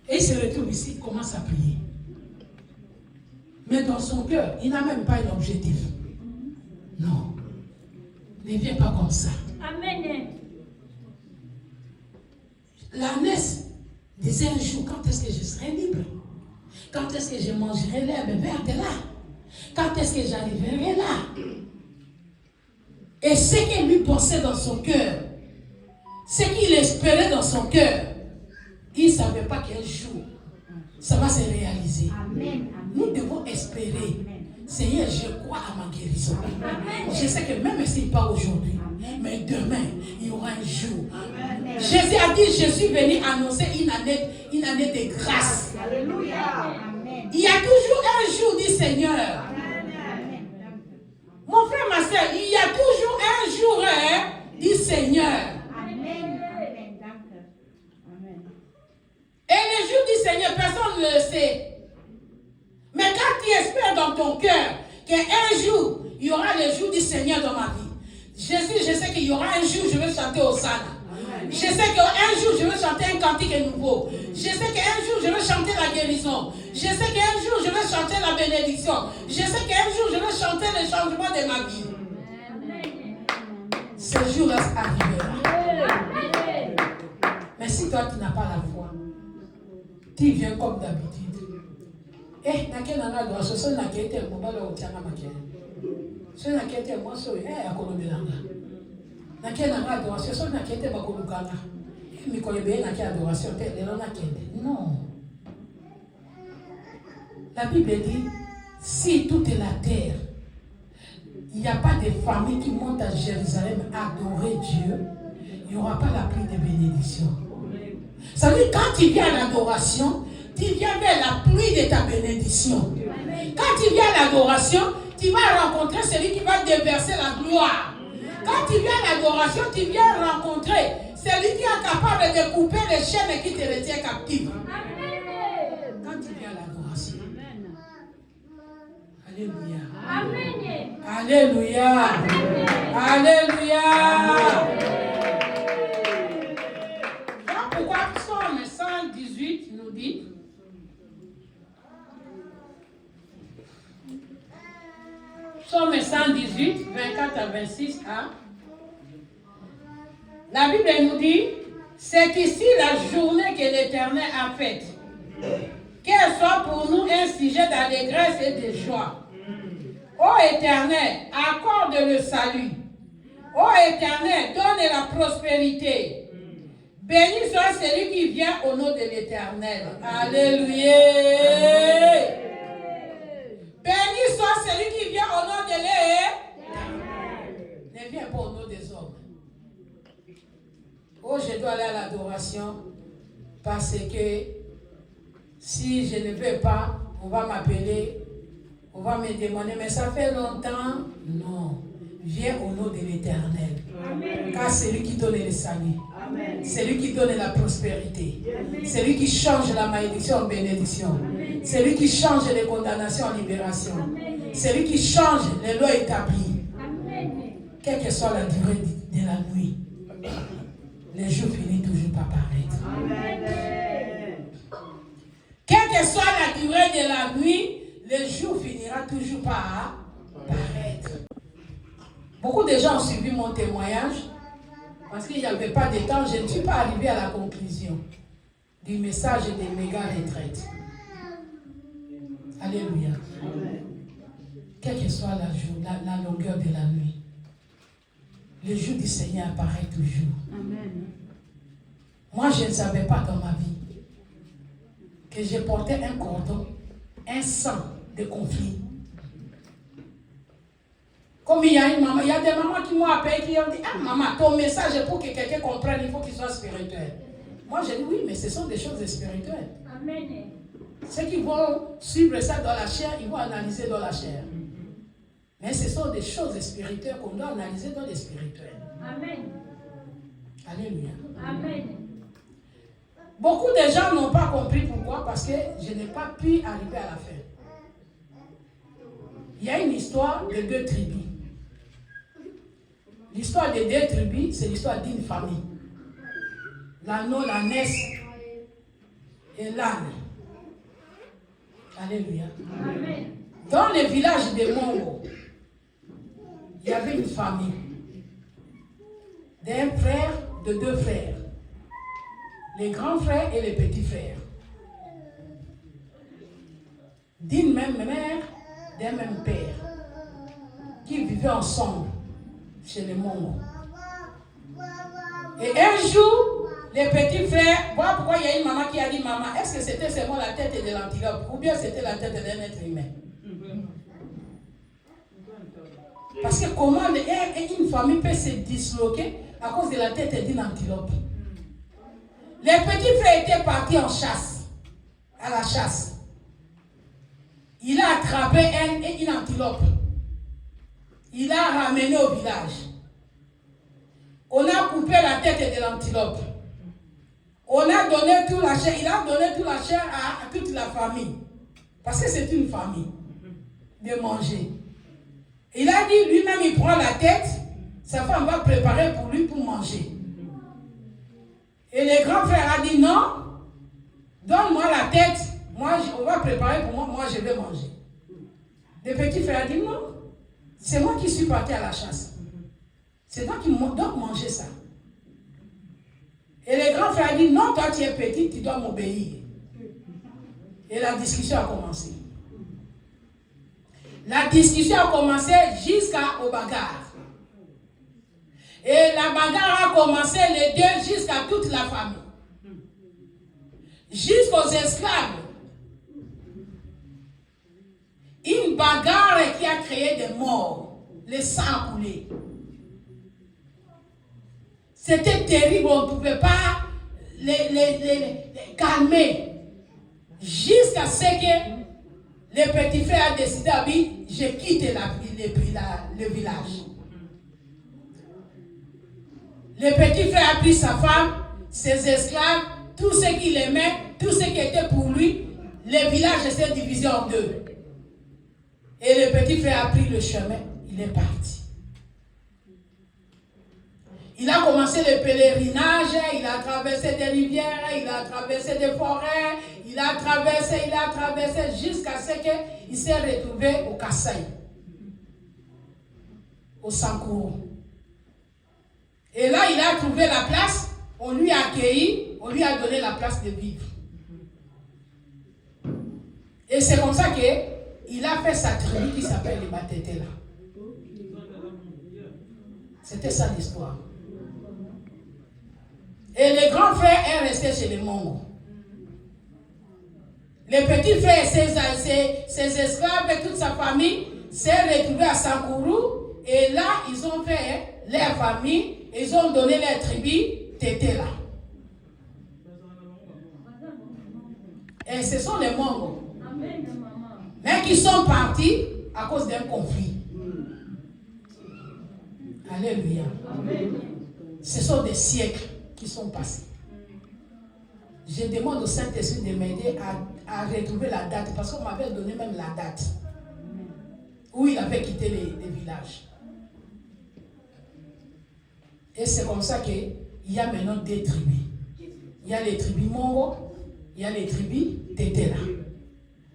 Et il se retrouve ici, il commence à prier. Mais dans son cœur, il n'a même pas un objectif. Non. Ne viens pas comme ça. Amen. La Ness disait un jour, quand est-ce que je serai libre? Quand est-ce que je mangerai l'herbe verte là? Quand est-ce que j'arriverai là? Et ce qu'il lui pensait dans son cœur, ce qu'il espérait dans son cœur, il ne savait pas qu'un jour, ça va se réaliser. Amen. Nous devons espérer. Amen. Seigneur, je crois à ma guérison. Amen. Je sais que même si pas aujourd'hui, mais demain, il y aura un jour. Amen. Jésus a dit, je suis venu annoncer une année de grâce. Alléluia. Amen. Il y a toujours un jour, dit Seigneur. Amen. Mon frère, ma soeur, il y a toujours un jour, dit Seigneur. Et le jour du Seigneur, personne ne le sait. Mais quand tu espères dans ton cœur qu'un jour, il y aura le jour du Seigneur dans ma vie. Jésus, je sais qu'il y aura un jour, je vais chanter Hosanna. Je sais qu'un jour, je vais chanter un cantique nouveau. Je sais qu'un jour, je vais chanter la guérison. Je sais qu'un jour, je vais chanter la bénédiction. Je sais qu'un jour, je vais chanter le changement de ma vie. Ce jour-là arrivera. Mais si toi, tu n'as pas la foi, tu viens comme d'habitude. Eh, naquele nanga so so nakete mobala otianga makele. So nakete moi so akolobelanga. Nakele nanga so nakete bakolukanga. Mikolo be na kia adoration te lelo nakende. Non. La Bible dit si toute la terre il n'y a pas de famille qui monte à Jérusalem adorer Dieu, il n'y aura pas la pluie de bénédiction. Ça veut dire quand tu viens à l'adoration, tu viens vers la pluie de ta bénédiction. Quand tu viens à l'adoration, tu vas rencontrer celui qui va déverser la gloire. Quand tu viens à l'adoration, tu viens rencontrer celui qui est capable de couper les chaînes qui te retiennent captif. Quand tu viens à l'adoration. Alléluia. Amen. Alléluia. Alléluia. Voilà pourquoi Psaume 118 nous dit Psaume 118, 24 à 26 a. La Bible nous dit, c'est ici la journée que l'Éternel a faite. Qu'elle soit pour nous un sujet d'allégresse et de joie. Ô Éternel, accorde le salut. Ô Éternel, donne la prospérité. Béni soit celui qui vient au nom de l'Éternel. Alléluia. Béni soit celui qui vient au nom de l'Éternel. Ne viens pas au nom des hommes. Oh, je dois aller à l'adoration parce que si je ne vais pas, on va m'appeler, on va me demander, mais ça fait longtemps. Non. Viens au nom de l'Éternel. Car c'est lui qui donne le salut. C'est lui qui donne la prospérité. C'est lui qui change la malédiction en bénédiction. C'est lui qui change les condamnations en libération. C'est lui qui change les lois établies. Quelle que soit la durée de la nuit, les jours finissent toujours par paraître. Quelle que soit la durée de la nuit, le jour finira toujours par paraître. Beaucoup de gens ont suivi mon témoignage parce qu'il n'y avait pas de temps. Je ne suis pas arrivé à la conclusion du message des méga retraites. Alléluia. Quelle que soit la longueur de la nuit, le jour du Seigneur apparaît toujours. Amen. Moi, je ne savais pas dans ma vie que je portais un cordon, un sang de conflit. Comme il y a une maman, il y a des mamans qui m'ont appelé, qui ont dit, ah maman, ton message pour que quelqu'un comprenne, il faut qu'il soit spirituel. Moi, j'ai dit oui, mais ce sont des choses spirituelles. Amen. Ceux qui vont suivre ça dans la chair, ils vont analyser dans la chair. Mais ce sont des choses spirituelles qu'on doit analyser dans les spirituels. Amen. Alléluia. Amen. Beaucoup de gens n'ont pas compris pourquoi, parce que je n'ai pas pu arriver à la fin. Il y a une histoire de deux tribus. L'histoire des deux tribus, c'est l'histoire d'une famille. L'agneau, l'ânesse et l'âne. Alléluia. Amen. Dans le village de Mongo, il y avait une famille d'un frère, de deux frères. Les grands frères et les petits frères. D'une même mère, d'un même père. Qui vivaient ensemble chez les Mongo. Et un jour, les petits frères, voilà pourquoi il y a une maman qui a dit, maman, est-ce que c'était seulement la tête de l'antilope ou bien c'était la tête d'un être humain? Parce que comment une famille peut se disloquer à cause de la tête d'une antilope? Les petits frères étaient partis en chasse, à la chasse. Il a attrapé une antilope. Il l'a ramené au village. On a coupé la tête de l'antilope. On a donné toute la chair. Il a donné toute la chair à toute la famille. Parce que c'est une famille de manger. Il a dit lui-même, il prend la tête. Sa femme va préparer pour lui pour manger. Et le grand frère a dit non, donne-moi la tête, moi on va préparer pour moi, moi je vais manger. Le petit frère a dit non, c'est moi qui suis parti à la chasse. C'est toi qui dois manger ça. Et le grand frère a dit non, toi tu es petit, tu dois m'obéir. Et la discussion a commencé. La discussion a commencé jusqu'au bagarre. Et la bagarre a commencé les deux jusqu'à toute la famille. Jusqu'aux esclaves. Une bagarre qui a créé des morts. Le sang a coulé. C'était terrible, on ne pouvait pas les calmer. Jusqu'à ce que le petit frère a décidé, oui, je quitte le village. Le petit frère a pris sa femme, ses esclaves, tout ce qu'il aimait, tout ce qui était pour lui. Le village s'est divisé en deux. Et le petit frère a pris le chemin, il est parti. Il a commencé le pèlerinage, il a traversé des rivières, il a traversé des forêts, il a traversé jusqu'à ce qu'il s'est retrouvé au Kasaï, au Sankourou. Et là, il a trouvé la place, on lui a accueilli, on lui a donné la place de vivre. Et c'est comme ça qu'il a fait sa tribu qui s'appelle les Batétéla. C'était ça l'histoire. Et le grand frère est resté chez les Mongos. Le petit frère et ses esclaves et toute sa famille s'est retrouvés à Sankourou. Et là, ils ont fait leur famille, ils ont donné leur tribu Tétéla. Et ce sont les Mongos. Mais qui sont partis à cause d'un conflit. Alléluia. Ce sont des siècles qui sont passés. Je demande au Saint-Esprit de m'aider à retrouver la date, parce qu'on m'avait donné même la date où il avait quitté les villages. Et c'est comme ça qu'il y a maintenant des tribus. Il y a les tribus Mongo, il y a les tribus Tétéla.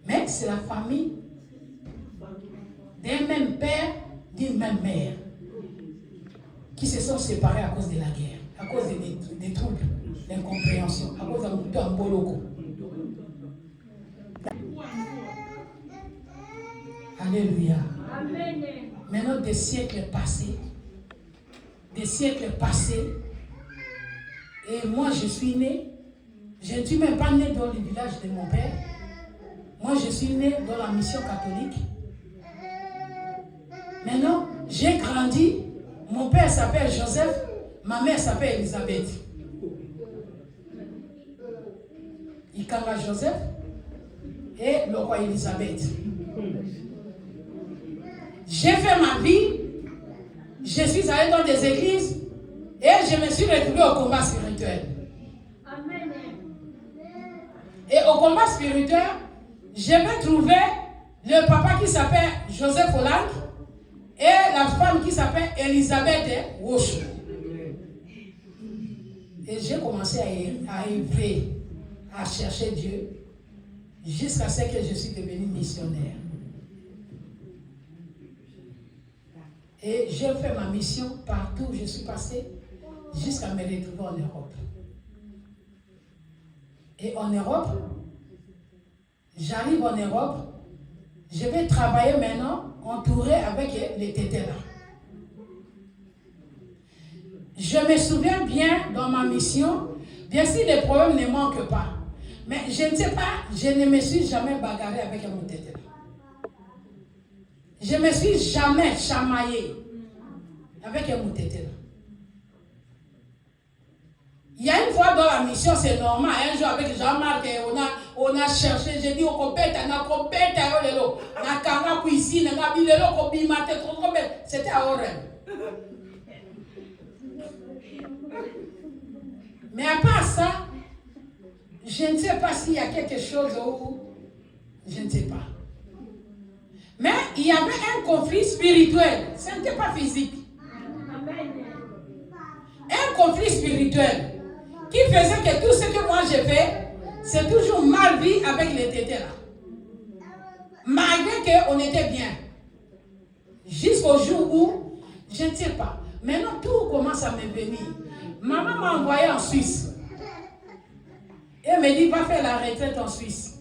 Mais c'est la famille d'un même père, d'une même mère, qui se sont séparés à cause de la guerre, à cause des troubles, d'incompréhension, à cause d'un boloko. Alléluia. Amen. Maintenant, des siècles passés, et moi je suis né, je ne suis même pas né dans le village de mon père. Moi je suis né dans la mission catholique. Maintenant, j'ai grandi. Mon père s'appelle Joseph, ma mère s'appelle Elisabeth. Ikanga Joseph et le roi Elisabeth. J'ai fait ma vie, je suis allé dans des églises et je me suis retrouvé au combat spirituel. Amen. Et au combat spirituel, je me trouvais le papa qui s'appelle Joseph Hollande et la femme qui s'appelle Elisabeth Woshu. Et j'ai commencé à œuvrer, à chercher Dieu, jusqu'à ce que je suis devenu missionnaire. Et j'ai fait ma mission partout où je suis passé, jusqu'à me retrouver en Europe. Et en Europe, j'arrive en Europe, je vais travailler maintenant entouré avec les Tétéla. Je me souviens bien dans ma mission, bien sûr les problèmes ne manquent pas, mais je ne sais pas, je ne me suis jamais bagarré avec un Tétéla. Je ne me suis jamais chamaillé avec un Tétéla. Il y a une fois dans la mission, c'est normal, un jour avec Jean-Marc, on a cherché, j'ai dit, c'était à Oren. Mais à part ça, je ne sais pas s'il y a quelque chose où, je ne sais pas. Mais il y avait un conflit spirituel, ce n'était pas physique. Un conflit spirituel. qui faisait que tout ce que moi j'ai fait, c'est toujours mal vu avec les tétés là. Malgré qu'on était bien. Jusqu'au jour où, je ne sais pas. Maintenant, tout commence à me venir. Maman m'a envoyé en Suisse. Et elle me dit, va faire la retraite en Suisse.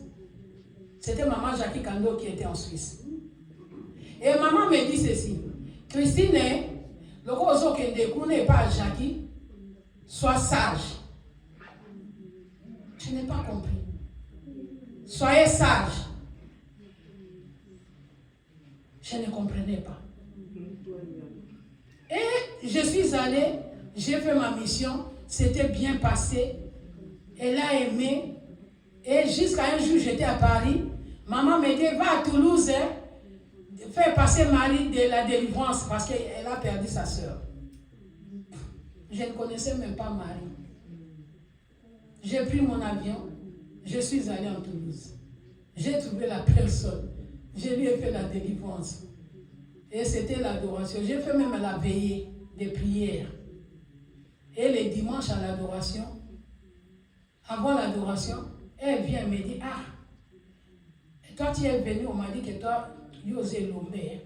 C'était maman Jackie Kando qui était en Suisse. Et maman me dit ceci. Christine, le gros qui ne connaît pas Jackie, sois sage. Je n'ai pas compris. Soyez sage. Je ne comprenais pas. Et je suis allée, j'ai fait ma mission, c'était bien passé. Elle a aimé. Et jusqu'à un jour, j'étais à Paris. Maman me dit, va à Toulouse, faire passer Marie de la délivrance parce qu'elle a perdu sa soeur. Je ne connaissais même pas Marie. J'ai pris mon avion, je suis allée en Toulouse. J'ai trouvé la personne. Je lui ai fait la délivrance. Et c'était l'adoration. J'ai fait même la veillée des prières. Et les dimanches à l'adoration, avant l'adoration, elle vient me dire, ah, toi tu es venu, on m'a dit que toi, tu osais l'omber.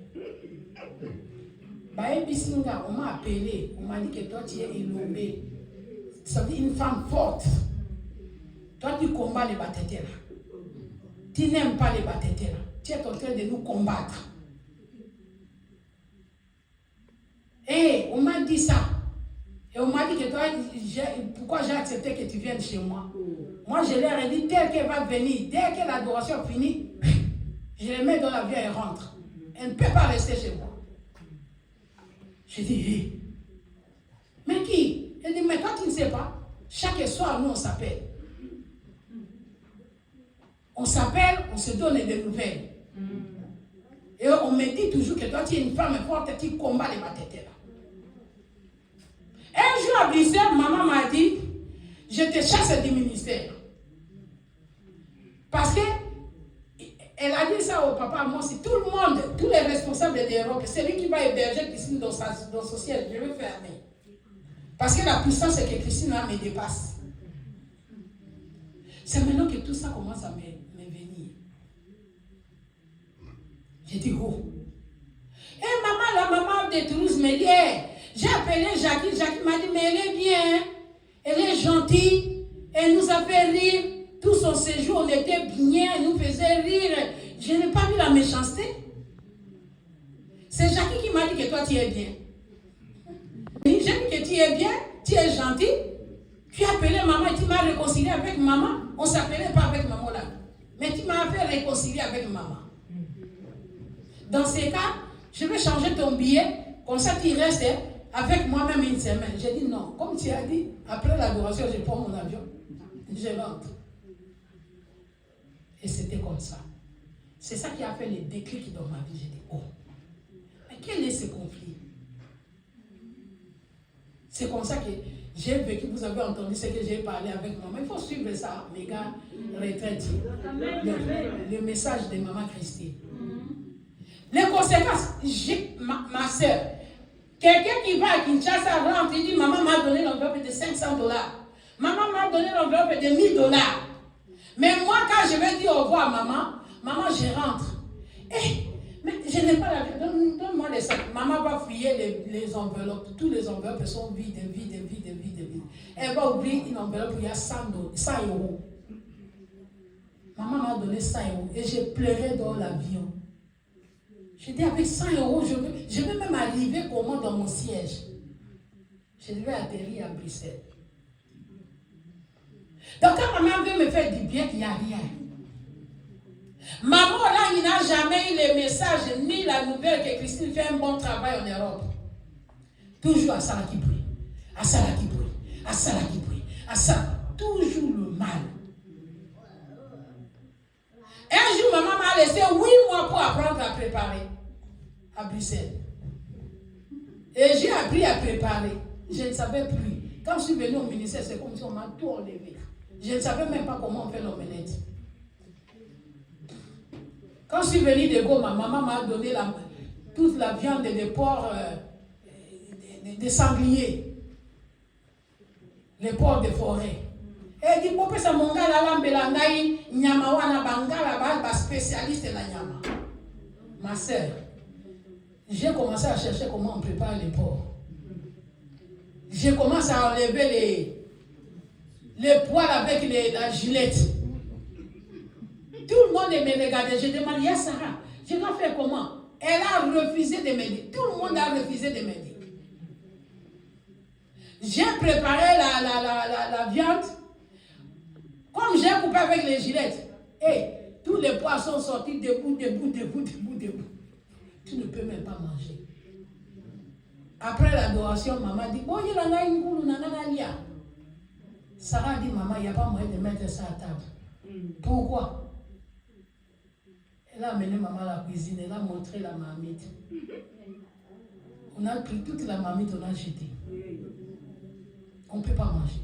On m'a appelé, on m'a dit que toi tu es Elomé. Ça veut dire une femme forte. Toi tu combats les battetés là. Tu n'aimes pas les battetés là. Tu es en train de nous combattre. Et on m'a dit ça. Et on m'a dit que toi, pourquoi j'ai accepté que tu viennes chez moi? Moi, je leur ai dit, tel qu'elle va venir, dès que l'adoration finit, je les mets dans l'avion et rentre. Elle ne peut pas rester chez moi. J'ai dit, hé. Mais qui? Elle dit, mais toi, tu ne sais pas. Chaque soir, nous, on s'appelle. On s'appelle, on se donne des nouvelles. Et on me dit toujours que toi, tu es une femme forte qui combat les battetés là. Un jour à Bruxelles, maman m'a dit, je te chasse du ministère. Parce que elle a dit ça au papa, moi, si tout le monde, tous les responsables d'Europe, c'est lui qui va héberger Christine dans son ciel, je vais fermer. Parce que la puissance que Christine a me dépasse. C'est maintenant que tout ça commence à me venir. J'ai dit, oh. Et maman, la maman de Toulouse me dit, hey, j'ai appelé Jackie. Jackie m'a dit, mais elle est bien, elle est gentille, elle nous a fait rire. Tout son séjour, on était bien, elle nous faisait rire. Je n'ai pas vu la méchanceté. C'est Jackie qui m'a dit que toi, tu es bien. J'ai dit que tu es bien, tu es gentil. Tu as appelé maman et tu m'as réconcilié avec maman. On ne s'appelait pas avec maman là. Mais tu m'as fait réconcilier avec maman. Dans ces cas, je vais changer ton billet. Comme ça, tu restes avec moi-même une semaine. J'ai dit non. Comme tu as dit, après l'adoration, je prends mon avion. Je rentre. Et c'était comme ça. C'est ça qui a fait le déclic dans ma vie. J'ai dit, oh, mais quel est ce conflit? C'est comme ça que j'ai vécu. Vous avez entendu ce que j'ai parlé avec maman. Il faut suivre ça, mes gars, retraite. Le message de maman Christine. Les conséquences, ma soeur, quelqu'un qui va à Kinshasa rentre, il dit, maman m'a donné l'enveloppe de $500. Maman m'a donné l'enveloppe de $1000. Mais moi, quand je vais dire au revoir à maman, je rentre. Mais je n'ai pas la vie. Donne-moi les sacs. Maman va fouiller les enveloppes. Toutes les enveloppes sont vides. Elle va ouvrir une enveloppe où il y a 100 euros. Maman m'a donné 100 euros. Et j'ai pleuré dans l'avion. J'ai dit, avec 100 euros, je vais même arriver comment dans mon siège. Je devais atterrir à Bruxelles. Donc quand maman veut me faire du bien, il n'y a rien. Maman là, il n'a jamais eu le message ni la nouvelle que Christine fait un bon travail en Europe. Toujours à ça qui brille. À ça qui brille. À ça qui brille. À ça. Toujours le mal. Un jour, maman m'a laissé 8 mois pour apprendre à préparer à Bruxelles. Et j'ai appris à préparer. Je ne savais plus. Quand je suis venue au ministère, c'est comme si on m'a tout enlevé. Je ne savais même pas comment on fait l'omelette. Quand je suis venue de Goma, maman m'a donné toute la viande des porcs, des sangliers. les porcs de forêt. Et dit, pourquoi ça mon gars là, Belangaï, Nyamawana Bangala, ba spécialiste de la Nyama. Ma sœur, j'ai commencé à chercher comment on prépare les porcs. J'ai commencé à enlever les poils avec la gilette. Tout le monde me regardait. Je demandais, Sarah, je dois faire comment? Elle a refusé de m'aider. Tout le monde a refusé de m'aider. J'ai préparé la viande. Comme j'ai coupé avec les gilettes. Et tous les poils sont sortis debout. Tu ne peux même pas manger. Après l'adoration, maman dit, bon, il y a une coulou, Sarah dit, maman, il n'y a pas moyen de mettre ça à table. Pourquoi? Elle a amené maman à la cuisine, elle a montré la marmite. On a pris toute la marmite, on a jeté. On ne peut pas manger.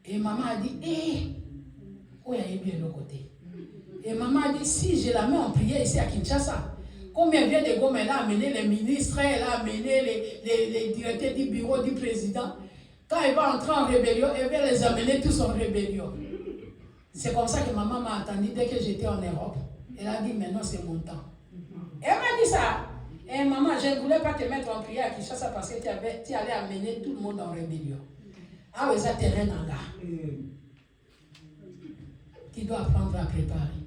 Et maman a dit, oh, il y a bien de l'autre côté. Et maman a dit, si je la mets en prière ici à Kinshasa, combien vient de Goma, elle a amené les ministres, elle a amené les directeurs du bureau du président. Quand elle va entrer en rébellion, elle va les amener tous en rébellion. C'est comme ça que maman m'a entendu dès que j'étais en Europe. Elle a dit, maintenant c'est mon temps. Elle m'a dit ça. Et maman, je ne voulais pas te mettre en prière à Kinshasa parce que tu allais amener tout le monde en rébellion. Ah oui, ça t'es rien en gars. Tu dois apprendre à préparer.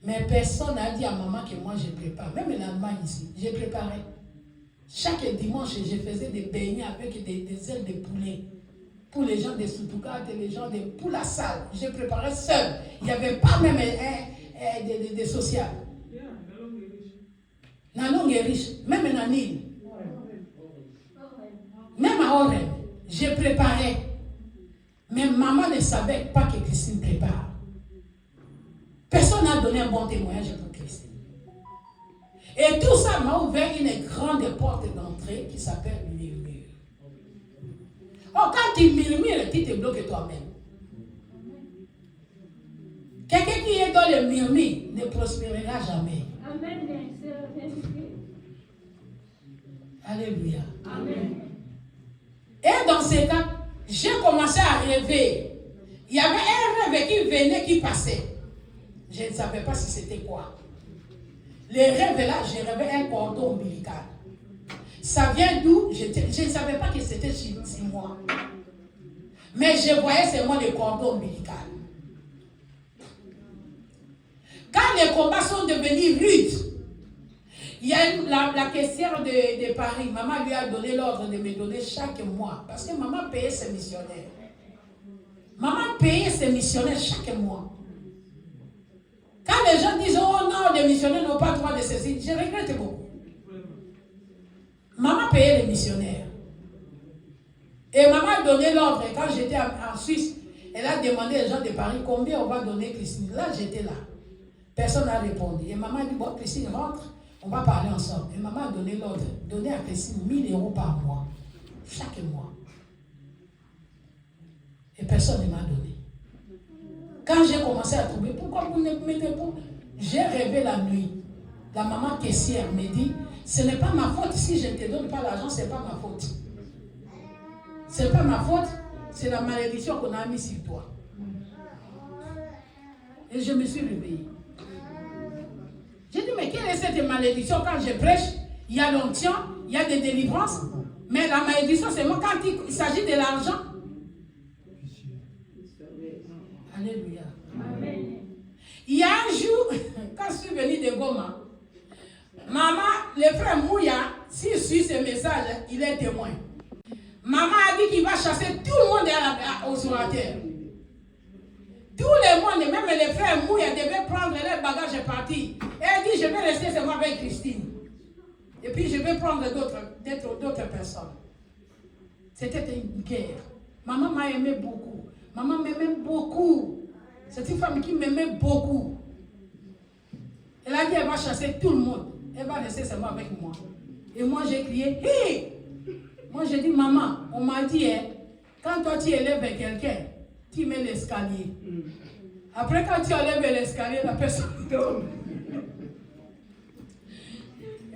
Mais personne n'a dit à maman que moi je prépare. Même en Allemagne ici, j'ai préparé. Chaque dimanche, je faisais des beignets avec des ailes de poulet. Pour les gens de Soutoukat et les gens pour la salle. Je préparais seul. Il n'y avait pas même de social. Nanong est riche. Même en Anil. Même à Orem. Je préparais. Mais maman ne savait pas que Christine prépare. Personne n'a donné un bon témoignage pour Christine. Et tout ça m'a ouvert une grande porte d'entrée qui s'appelle murmure. Oh, quand tu murmures, tu te bloques toi-même. Quelqu'un qui est dans le murmure ne prospérera jamais. Amen. Alléluia. Amen. Et dans ces cas, j'ai commencé à rêver. Il y avait un rêve qui venait, qui passait. Je ne savais pas si c'était quoi. Les rêves là, j'ai rêvé un cordon ombilical. Ça vient d'où? Je ne savais pas que c'était chez moi. Mais je voyais seulement le cordon ombilical. Quand les combats sont devenus rudes, il y a la caissière de Paris. Maman lui a donné l'ordre de me donner chaque mois. Parce que maman payait ses missionnaires. Maman payait ses missionnaires chaque mois. Quand les gens disent, oh non, les missionnaires n'ont pas le droit de saisir, je regrette beaucoup. Maman payait les missionnaires. Et maman a donné l'ordre. Et quand j'étais en Suisse, elle a demandé aux gens de Paris combien on va donner Christine. Là, j'étais là. Personne n'a répondu. Et maman a dit, bon, Christine, rentre, on va parler ensemble. Et maman a donné l'ordre. Donner à Christine 1000 € par mois. Chaque mois. Et personne ne m'a donné. Quand j'ai commencé à trouver, pourquoi vous ne mettez pas? J'ai rêvé la nuit. La maman caissière me dit, ce n'est pas ma faute si je ne te donne pas l'argent, ce n'est pas ma faute. Ce n'est pas ma faute, c'est la malédiction qu'on a mise sur toi. Et je me suis réveillée. J'ai dit, mais quelle est cette malédiction? Quand je prêche, il y a l'onction, il y a des délivrances, mais la malédiction, c'est moi quand il s'agit de l'argent. Alléluia. Amen. Il y a un jour, quand je suis venue de Goma, maman, le frère Mouya, s'il suit ce message, il est témoin. Maman a dit qu'il va chasser tout le monde aux orateurs. Tout le monde, même les frères Mouya, devaient prendre leur bagage et partir. Et elle dit, je vais rester seulement avec Christine. Et puis je vais prendre d'autres personnes. C'était une guerre. Maman m'a aimé beaucoup. Maman m'aimait beaucoup. C'est une femme qui m'aimait beaucoup. Elle a dit, elle va chasser tout le monde. Elle va rester seulement avec moi. Et moi, j'ai crié, hé! Moi, j'ai dit, maman, on m'a dit, hein, quand toi, tu élèves quelqu'un, tu mets l'escalier. Après, quand tu enlèves l'escalier, la personne tombe.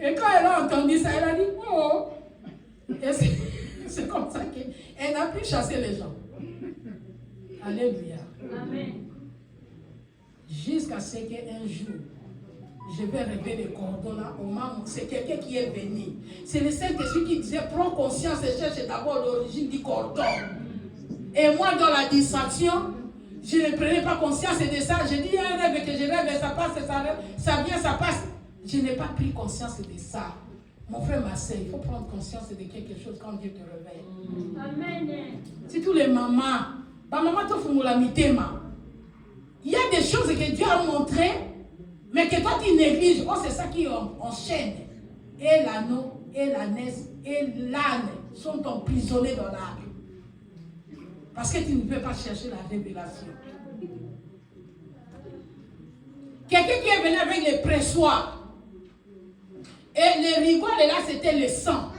Et quand elle a entendu ça, elle a dit, oh! pu chasser les gens. Alléluia. Amen. Jusqu'à ce qu'un jour, je vais rêver les cordons là au moment. C'est quelqu'un qui est venu. C'est le Saint-Esprit qui disait prends conscience et cherche d'abord l'origine du cordon. Et moi, dans la distraction, je ne prenais pas conscience de ça. Je dis un rêve que je rêve, ça passe, ça vient, ça passe. Je n'ai pas pris conscience de ça. Mon frère, ma soeur, il faut prendre conscience de quelque chose quand Dieu te réveille. Amen. Si tous les mamans, maman te font la mitema. Il y a des choses que Dieu a montrées, mais que toi tu négliges. Oh, c'est ça qui enchaîne. Et l'anneau, et l'ânesse, et l'âne sont emprisonnés dans l'arbre. Parce que tu ne peux pas chercher la révélation. Quelqu'un qui est venu avec les pressoirs. Et le rigole, là, c'était le sang.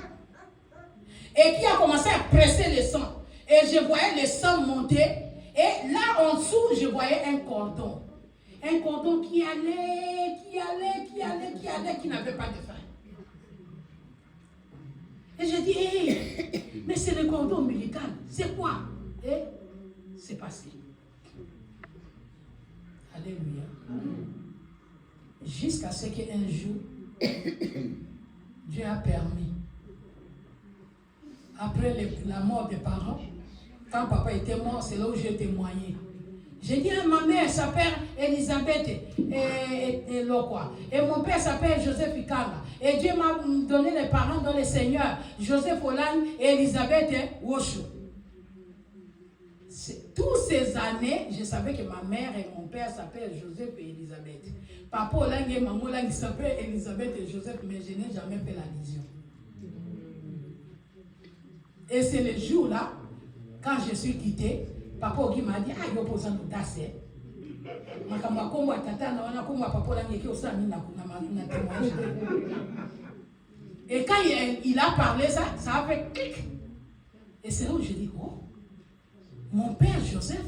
Et qui a commencé à presser le sang. Et je voyais le sang monter. Et là, en dessous, je voyais un cordon. Un cordon qui allait, qui n'avait pas de fin. Et je dis, hey, mais c'est le cordon ombilical. C'est quoi? Et c'est passé. Alléluia. Jusqu'à ce qu'un jour, Dieu a permis, après la mort des parents, quand papa était mort, c'est là où j'ai témoigné. J'ai dit à ma mère s'appelle Elisabeth et Lokwa. Et mon père s'appelle Joseph Ikanga. Et Dieu m'a donné les parents dans le Seigneur, Joseph Olan et Elisabeth Woshu. Toutes ces années, je savais que ma mère et mon père s'appellent Joseph et Elisabeth. Papa Olan et maman Olan s'appellent Elisabeth et Joseph, mais je n'ai jamais fait l'allusion. Et c'est le jour-là, quand je suis quitté, papa Ogi m'a dit, ah, il y a posé un tasse. Et quand il a parlé ça, ça a fait clic. Et c'est là où je dis, oh, mon père Joseph,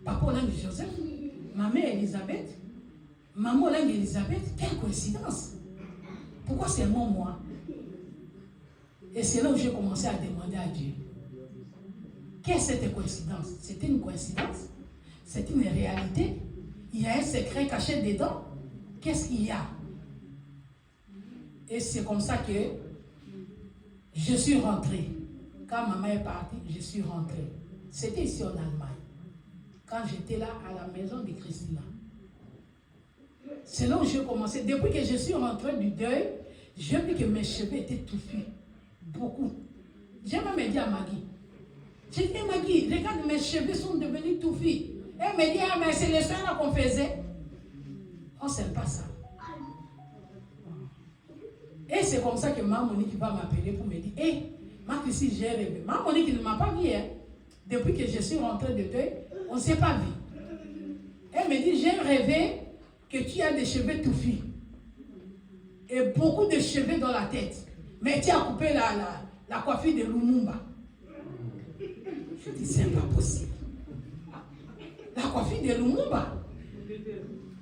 papa Olan Joseph, ma mère Elisabeth, maman Olan Elisabeth, quelle coïncidence. Pourquoi seulement moi? Et c'est là où j'ai commencé à demander à Dieu. Qu'est-ce que cette coïncidence? C'était une coïncidence? C'est une réalité? Il y a un secret caché dedans? Qu'est-ce qu'il y a? Et c'est comme ça que je suis rentré. Quand maman est partie, je suis rentré. C'était ici en Allemagne. Quand j'étais là à la maison de Christina. C'est là où j'ai commencé. Depuis que je suis rentré du deuil, j'ai vu que mes cheveux étaient touffus. Beaucoup. J'ai même dit à Maggie. J'ai dit, Maggie, regarde, mes cheveux sont devenus touffus. Elle me dit, ah, mais c'est le soin qu'on faisait. Oh, c'est pas ça. Et c'est comme ça que ma Monique va m'appeler pour me dire, hé, ma Christine, j'ai rêvé. Ma Monique ne m'a pas vu, hein. Depuis que je suis rentrée de deuil, on ne s'est pas vu. Elle me dit, j'ai rêvé que tu as des cheveux touffus. Et beaucoup de cheveux dans la tête. Mais tu as coupé la coiffure de Lumumba. Je dis, c'est pas possible. La coiffure de Lumumba.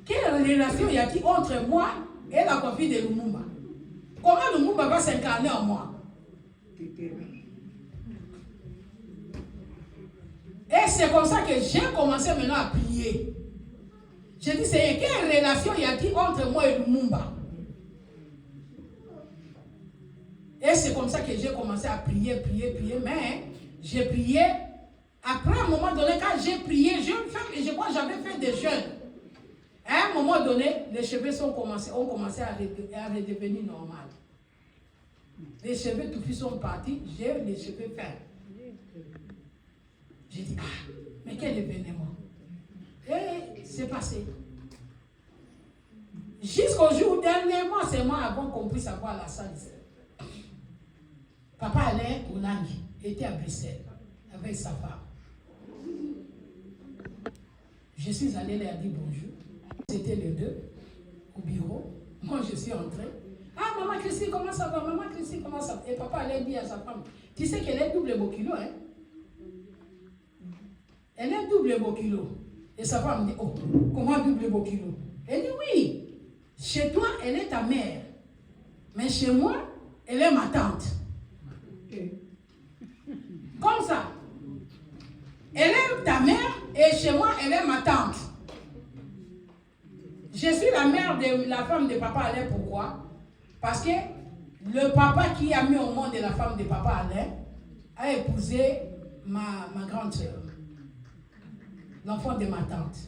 Quelle relation y a-t-il entre moi et la coiffure de Lumumba? Comment Lumumba va s'incarner en moi? Et c'est comme ça que j'ai commencé maintenant à prier. Je dis, c'est quelle relation y a-t-il entre moi et Lumumba? Et c'est comme ça que j'ai commencé à prier, mais j'ai prié. Après, à un moment donné, quand j'ai prié, je crois que j'avais fait des jeûnes. À un moment donné, les cheveux ont commencé à redevenir normaux. Les cheveux touffus sont partis, j'ai les cheveux fins. J'ai dit, ah, mais quel événement. Et c'est passé. Jusqu'au jour où, dernièrement, c'est moi avant qu'on puisse avoir la salle. Papa allait au Nangui, était à Bruxelles, avec sa femme. Je suis allée leur dire bonjour. C'était les deux, au bureau. Moi, je suis entrée. Ah, maman Christine, comment ça va? Maman Christine, comment ça va? Et papa allait dire à sa femme, tu sais qu'elle est double beau kilo, hein? Elle est double beau kilo. Et sa femme dit, oh, comment double beau kilo? Elle dit, oui, chez toi, elle est ta mère. Mais chez moi, elle est ma tante. Comme ça. elle est ma tante. Je suis la mère de la femme de papa Alain. Pourquoi? Parce que le papa qui a mis au monde la femme de papa Alain a épousé ma grande soeur, l'enfant de ma tante.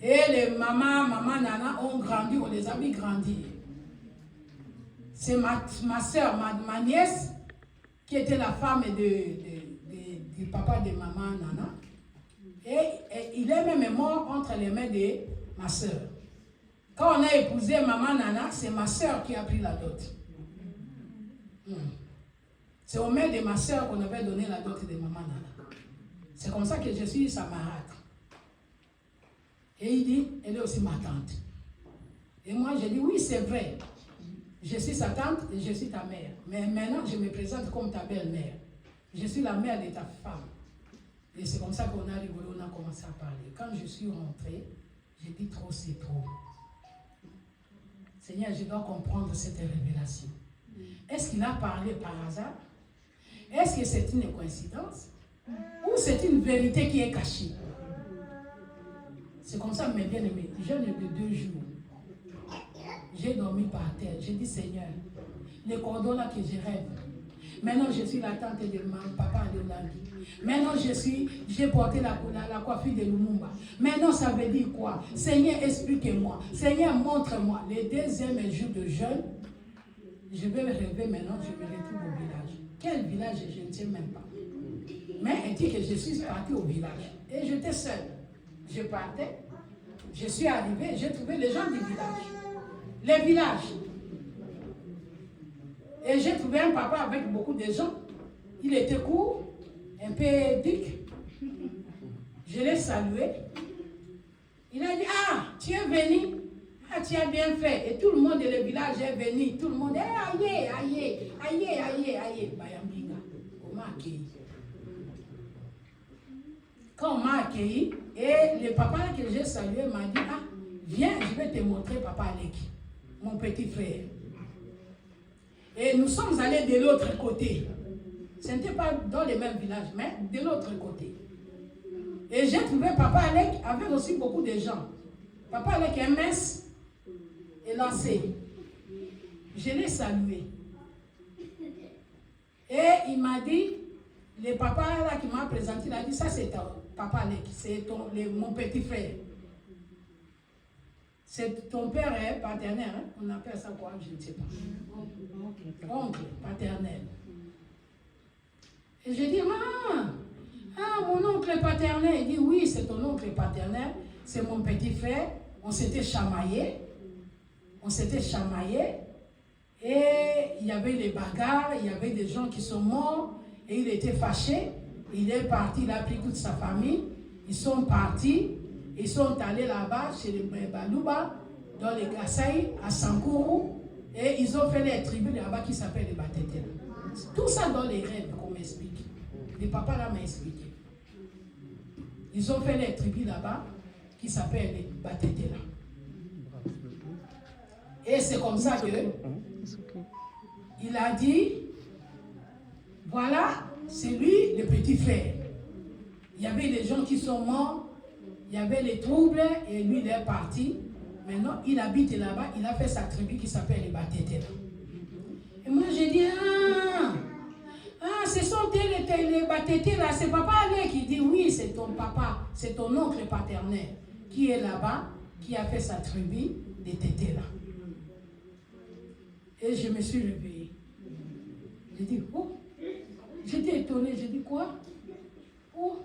Et les maman, nana ont grandi, on les a mis grandir. C'est ma soeur, ma nièce, qui était la femme du papa de maman nana. Et il est même mort entre les mains de ma soeur. Quand on a épousé maman nana, c'est ma soeur qui a pris la dot. C'est aux mains de ma soeur qu'on avait donné la dot de maman nana. C'est comme ça que je suis sa marade. Et il dit, elle est aussi ma tante. Et moi, je dis, oui, c'est vrai. Je suis sa tante et je suis ta mère. Mais maintenant, je me présente comme ta belle-mère. Je suis la mère de ta femme. Et c'est comme ça qu'on a rigolé, on a commencé à parler. Quand je suis rentrée, j'ai dit, trop, c'est trop. Seigneur, je dois comprendre cette révélation. Est-ce qu'il a parlé par hasard? Est-ce que c'est une coïncidence? Ou c'est une vérité qui est cachée? C'est comme ça, mes bien-aimés, jeûne de 2 jours. J'ai dormi par terre. J'ai dit, Seigneur, les cordons là que je rêve. Maintenant, je suis la tante de mon papa de Landi. Maintenant, j'ai porté la coiffure de Lumumba. Maintenant, ça veut dire quoi? Seigneur, expliquez-moi. Seigneur, montre-moi. Les 2e jour de jeûne, je vais me rêver maintenant, je me retrouve au village. Quel village, je ne sais même pas. Mais elle dit que je suis partie au village. Et j'étais seule. Je partais, je suis arrivée, j'ai trouvé les gens du village. Les villages. Et j'ai trouvé un papa avec beaucoup de gens. Il était court, un peu duc. Je l'ai salué. Il a dit, ah, tu es venu. Ah, tu as bien fait. Et tout le monde de le village est venu. Tout le monde est aïe, aïe, aïe, aïe, aïe. Bayambinga, on m'a accueilli. Quand on m'a accueilli, et le papa que j'ai salué m'a dit, ah, viens, je vais te montrer papa Alec, mon petit frère. Et nous sommes allés de l'autre côté. Ce n'était pas dans le même village, mais de l'autre côté. Et j'ai trouvé papa Alec avec aussi beaucoup de gens. Papa Alec est mince et lancé. Je l'ai salué. Et il m'a dit, le papa là qui m'a présenté, il a dit, ça c'est papa Alec, c'est mon petit frère. C'est ton père est paternel, hein? On appelle ça quoi, je ne sais pas. Oncle paternel. Et j'ai dit, mon oncle paternel. Il dit, oui, c'est ton oncle paternel, c'est mon petit frère. On s'était chamaillé. Et il y avait des bagarres, il y avait des gens qui sont morts. Et il était fâché. Il est parti, il a pris toute sa famille. Ils sont partis. Ils sont allés là-bas, chez les Balouba, dans les Kasaï, à Sankourou. Et ils ont fait les tribus là-bas qui s'appellent les Batétela. Tout ça dans les rêves qu'on m'explique. Les papas là m'ont expliqué. Ils ont fait les tribus là-bas qui s'appellent les Batétela. Et c'est comme ça que il a dit, voilà, c'est lui le petit frère. Il y avait des gens qui sont morts, il y avait les troubles et lui il est parti. Maintenant il habite là-bas, il a fait sa tribu qui s'appelle les Batétela. Et moi j'ai dit, ce sont les Batétela, c'est papa Alain qui dit oui, c'est ton papa, c'est ton oncle paternel qui est là-bas, qui a fait sa tribu des Tétela. Et je me suis réveillée. J'ai dit, oh, j'étais étonnée, j'ai dit quoi? Oh,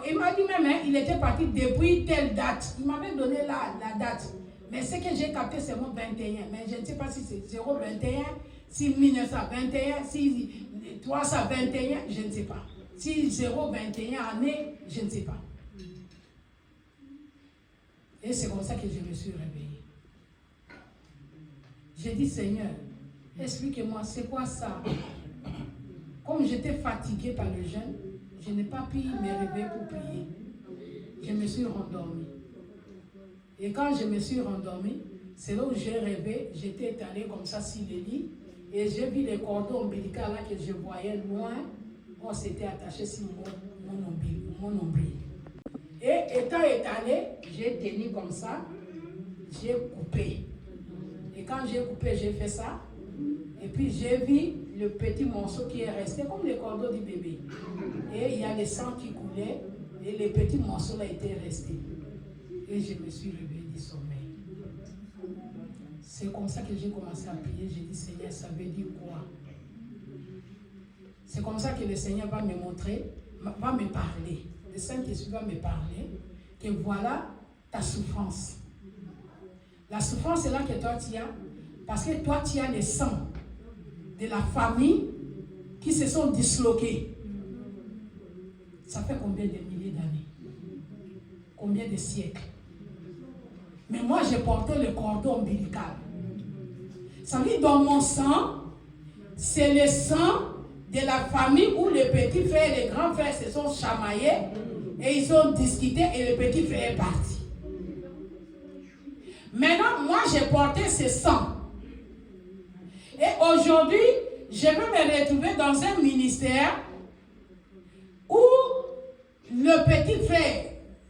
il m'a dit même, il était parti depuis telle date. Il m'avait donné la date. Mais ce que j'ai capté, c'est mon 21. Mais je ne sais pas si c'est 021, si 1921, si 321, je ne sais pas. Si 021 année, je ne sais pas. Et c'est comme ça que je me suis réveillée. J'ai dit, Seigneur, expliquez-moi, c'est quoi ça? Comme j'étais fatiguée par le jeûne, je n'ai pas pu me réveiller pour prier. Je me suis rendormie. Et quand je me suis rendormie, c'est là où j'ai rêvé, j'étais étalée comme ça sur le lit, et j'ai vu les cordons ombilicaux là que je voyais loin, on s'était attaché sur mon nombril. Et étant étalé, j'ai tenu comme ça, j'ai coupé. Et quand j'ai coupé, j'ai fait ça. Et puis j'ai vu le petit morceau qui est resté comme le cordon du bébé. Et il y a le sang qui coulait. Et le petit morceau là était resté. Et je me suis réveillée du sommeil. C'est comme ça que j'ai commencé à prier. J'ai dit, Seigneur, ça veut dire quoi? C'est comme ça que le Seigneur va me montrer, va me parler. Le Saint-Esprit va me parler que voilà ta souffrance. La souffrance est là que toi tu as, parce que toi tu as les sangs de la famille qui se sont disloqués. Ça fait combien de milliers d'années? Combien de siècles? Mais moi j'ai porté le cordon ombilical. Ça veut dire dans mon sang, c'est le sang de la famille où les petits frères et les grands frères se sont chamaillés et ils ont discuté et le petit frère est parti. Maintenant, moi j'ai porté ce sang. Et aujourd'hui, je vais me retrouver dans un ministère où le petit frère,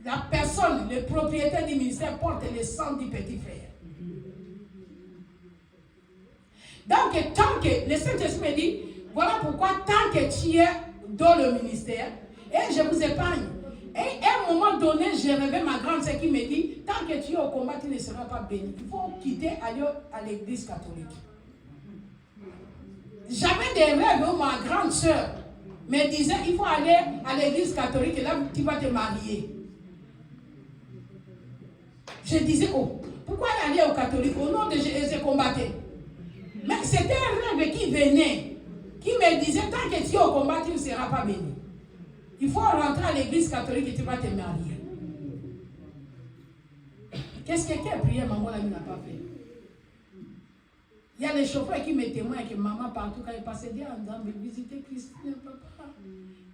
la personne, le propriétaire du ministère porte le sang du petit frère. Donc, tant que le Saint-Esprit me dit, voilà pourquoi tant que tu es dans le ministère, et je vous épargne. Et à un moment donné, j'ai rêvé ma grande sœur qui me dit, tant que tu es au combat, tu ne seras pas béni. Il faut quitter, aller à l'église catholique. J'avais des rêves où ma grande sœur me disait, il faut aller à l'église catholique et là, tu vas te marier. Je disais, oh, pourquoi aller au catholique? Au nom de Jésus, je combattais. Mais c'était un rêve qui venait, qui me disait, tant que tu es au combat, tu ne seras pas béni. Il faut rentrer à l'église catholique et tu vas te marier. Qu'est-ce que quelle prière maman là n'a pas fait? Il y a les chauffeurs qui me témoignent que maman partout quand il passait, dit, on doit me visiter Christine, papa.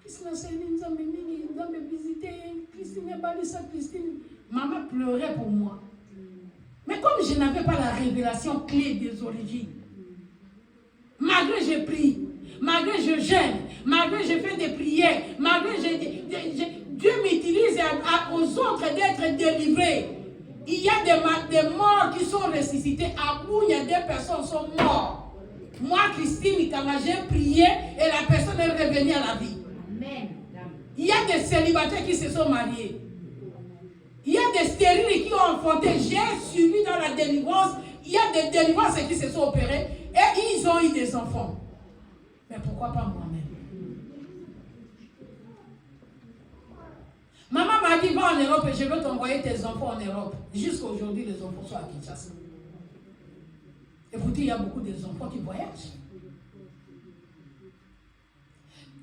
Christine, c'est une dame on doit me visiter. Christine, Balissa, Christine. Maman pleurait pour moi. Mais comme je n'avais pas la révélation clé des origines, malgré je prie, malgré je gêne, malgré je fais des prières, malgré Dieu m'utilise aux autres d'être délivrés. Il y a des morts qui sont ressuscités. À bout, il y a des personnes qui sont mortes. Moi, Christine, quand j'ai prié, et la personne est revenue à la vie. Amen. Il y a des célibataires qui se sont mariés. Il y a des stériles qui ont enfanté. J'ai suivi dans la délivrance. Il y a des délivrances qui se sont opérées. Et ils ont eu des enfants. Mais pourquoi pas moi-même? Maman m'a dit, va en Europe et je veux t'envoyer tes enfants en Europe. Jusqu'à aujourd'hui, les enfants sont à Kinshasa. Écoutez, il y a beaucoup d'enfants qui voyagent.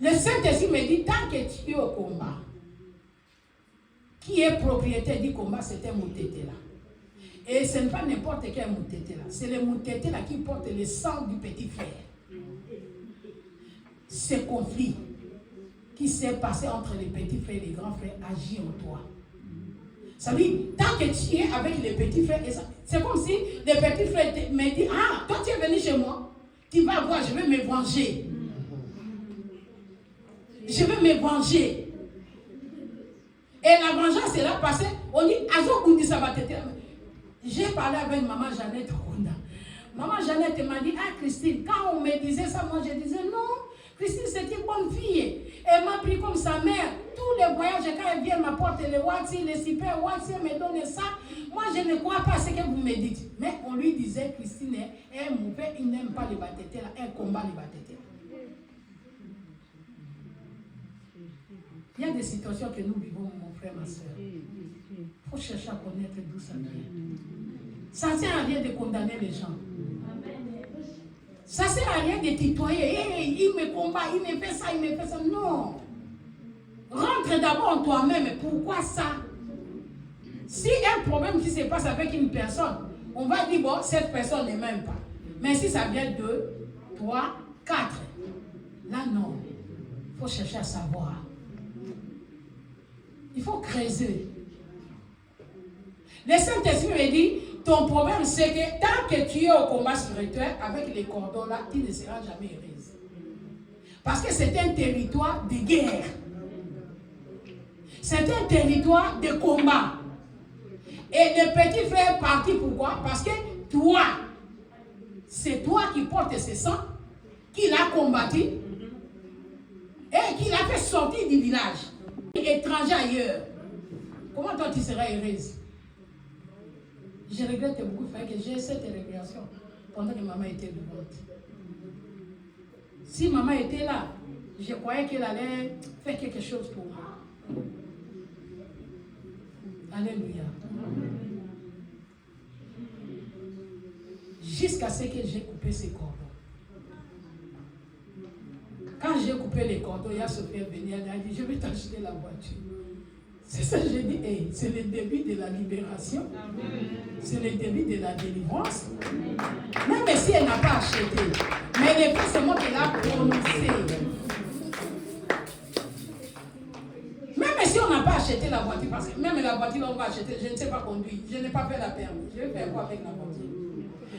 Le Saint-Esprit me dit, tant que tu es au combat, qui est propriétaire du combat, c'était Moutété là. Et ce n'est pas n'importe quel Moutété là. C'est le Moutété là qui porte le sang du petit frère. Ce conflit qui s'est passé entre les petits frères et les grands frères agit en toi. Ça veut dire, tant que tu es avec les petits frères, c'est comme si les petits frères me disent, ah, toi tu es venu chez moi, tu vas voir, je vais me venger. Je vais me venger. Et la vengeance est là passée, on dit, Azo Kundi ça va t'aider. J'ai parlé avec maman Jeannette Honda. Maman Jeannette m'a dit, ah Christine, quand on me disait ça, moi je disais, non, Christine c'est une bonne fille. Elle m'a pris comme sa mère. Tous les voyages, quand elle vient m'apporte les watsi, les super watsi, elle me donne ça. Moi je ne crois pas à ce que vous me dites. Mais on lui disait, Christine, elle mon père, il n'aime pas les batétés là, elle combat les batétés. Il y a des situations que nous vivons, mon frère, ma soeur. Il faut chercher à connaître d'où ça vient. Ça ne sert à rien de condamner les gens. Ça ne sert à rien de tutoyer. Hey, il me combat, il me fait ça, il me fait ça. Non. Rentre d'abord en toi-même. Pourquoi ça? Si il y a un problème qui se passe avec une personne, on va dire, bon, cette personne ne m'aime pas. Mais si ça vient 2, 3, 4, là non. Il faut chercher à savoir. Il faut creuser. Le Saint-Esprit me dit, ton problème c'est que tant que tu es au combat spirituel, avec les cordons là, tu ne seras jamais heureuse. Parce que c'est un territoire de guerre. C'est un territoire de combat. Et le petit frère est parti, pourquoi? Parce que toi, c'est toi qui portes ce sang, qui l'a combattu et qui l'a fait sortir du village, étranger ailleurs. Comment toi tu seras heureuse? Je regrette beaucoup frère, que j'ai cette révélation pendant que maman était vivante. Si maman était là, je croyais qu'elle allait faire quelque chose pour moi. Alléluia. Jusqu'à ce que j'ai coupé ces cordons. Quand j'ai coupé les cordons, il y a Sophie venu, elle a dit, je vais t'acheter la voiture. C'est ça que j'ai dit, hey, c'est le début de la libération. C'est le début de la délivrance. Même si elle n'a pas acheté. Mais le fait, c'est moi qui l'ai prononcé. Même si on n'a pas acheté la voiture, parce que même la voiture, on va acheter, je ne sais pas conduire. Je n'ai pas fait la permis. Je vais faire quoi avec la voiture?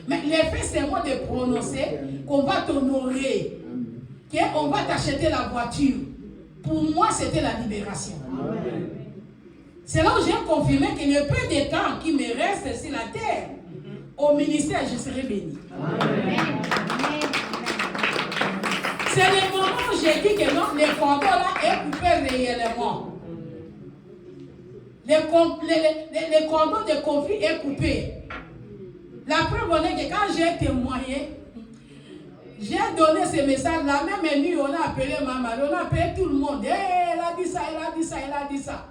Mais le fait, c'est moi de prononcer qu'on va t'honorer. Qu'on va t'acheter la voiture. Pour moi, c'était la libération. C'est là où j'ai confirmé que le peu de temps qui me reste sur la terre, au ministère, je serai béni. C'est le moment où j'ai dit que non, le cordon là est coupé réellement. Le cordon de conflit est coupé. La preuve est que quand j'ai témoigné, j'ai donné ce message-là, même nuit, on a appelé maman, on a appelé tout le monde. Hey, elle a dit ça, elle a dit ça, elle a dit ça.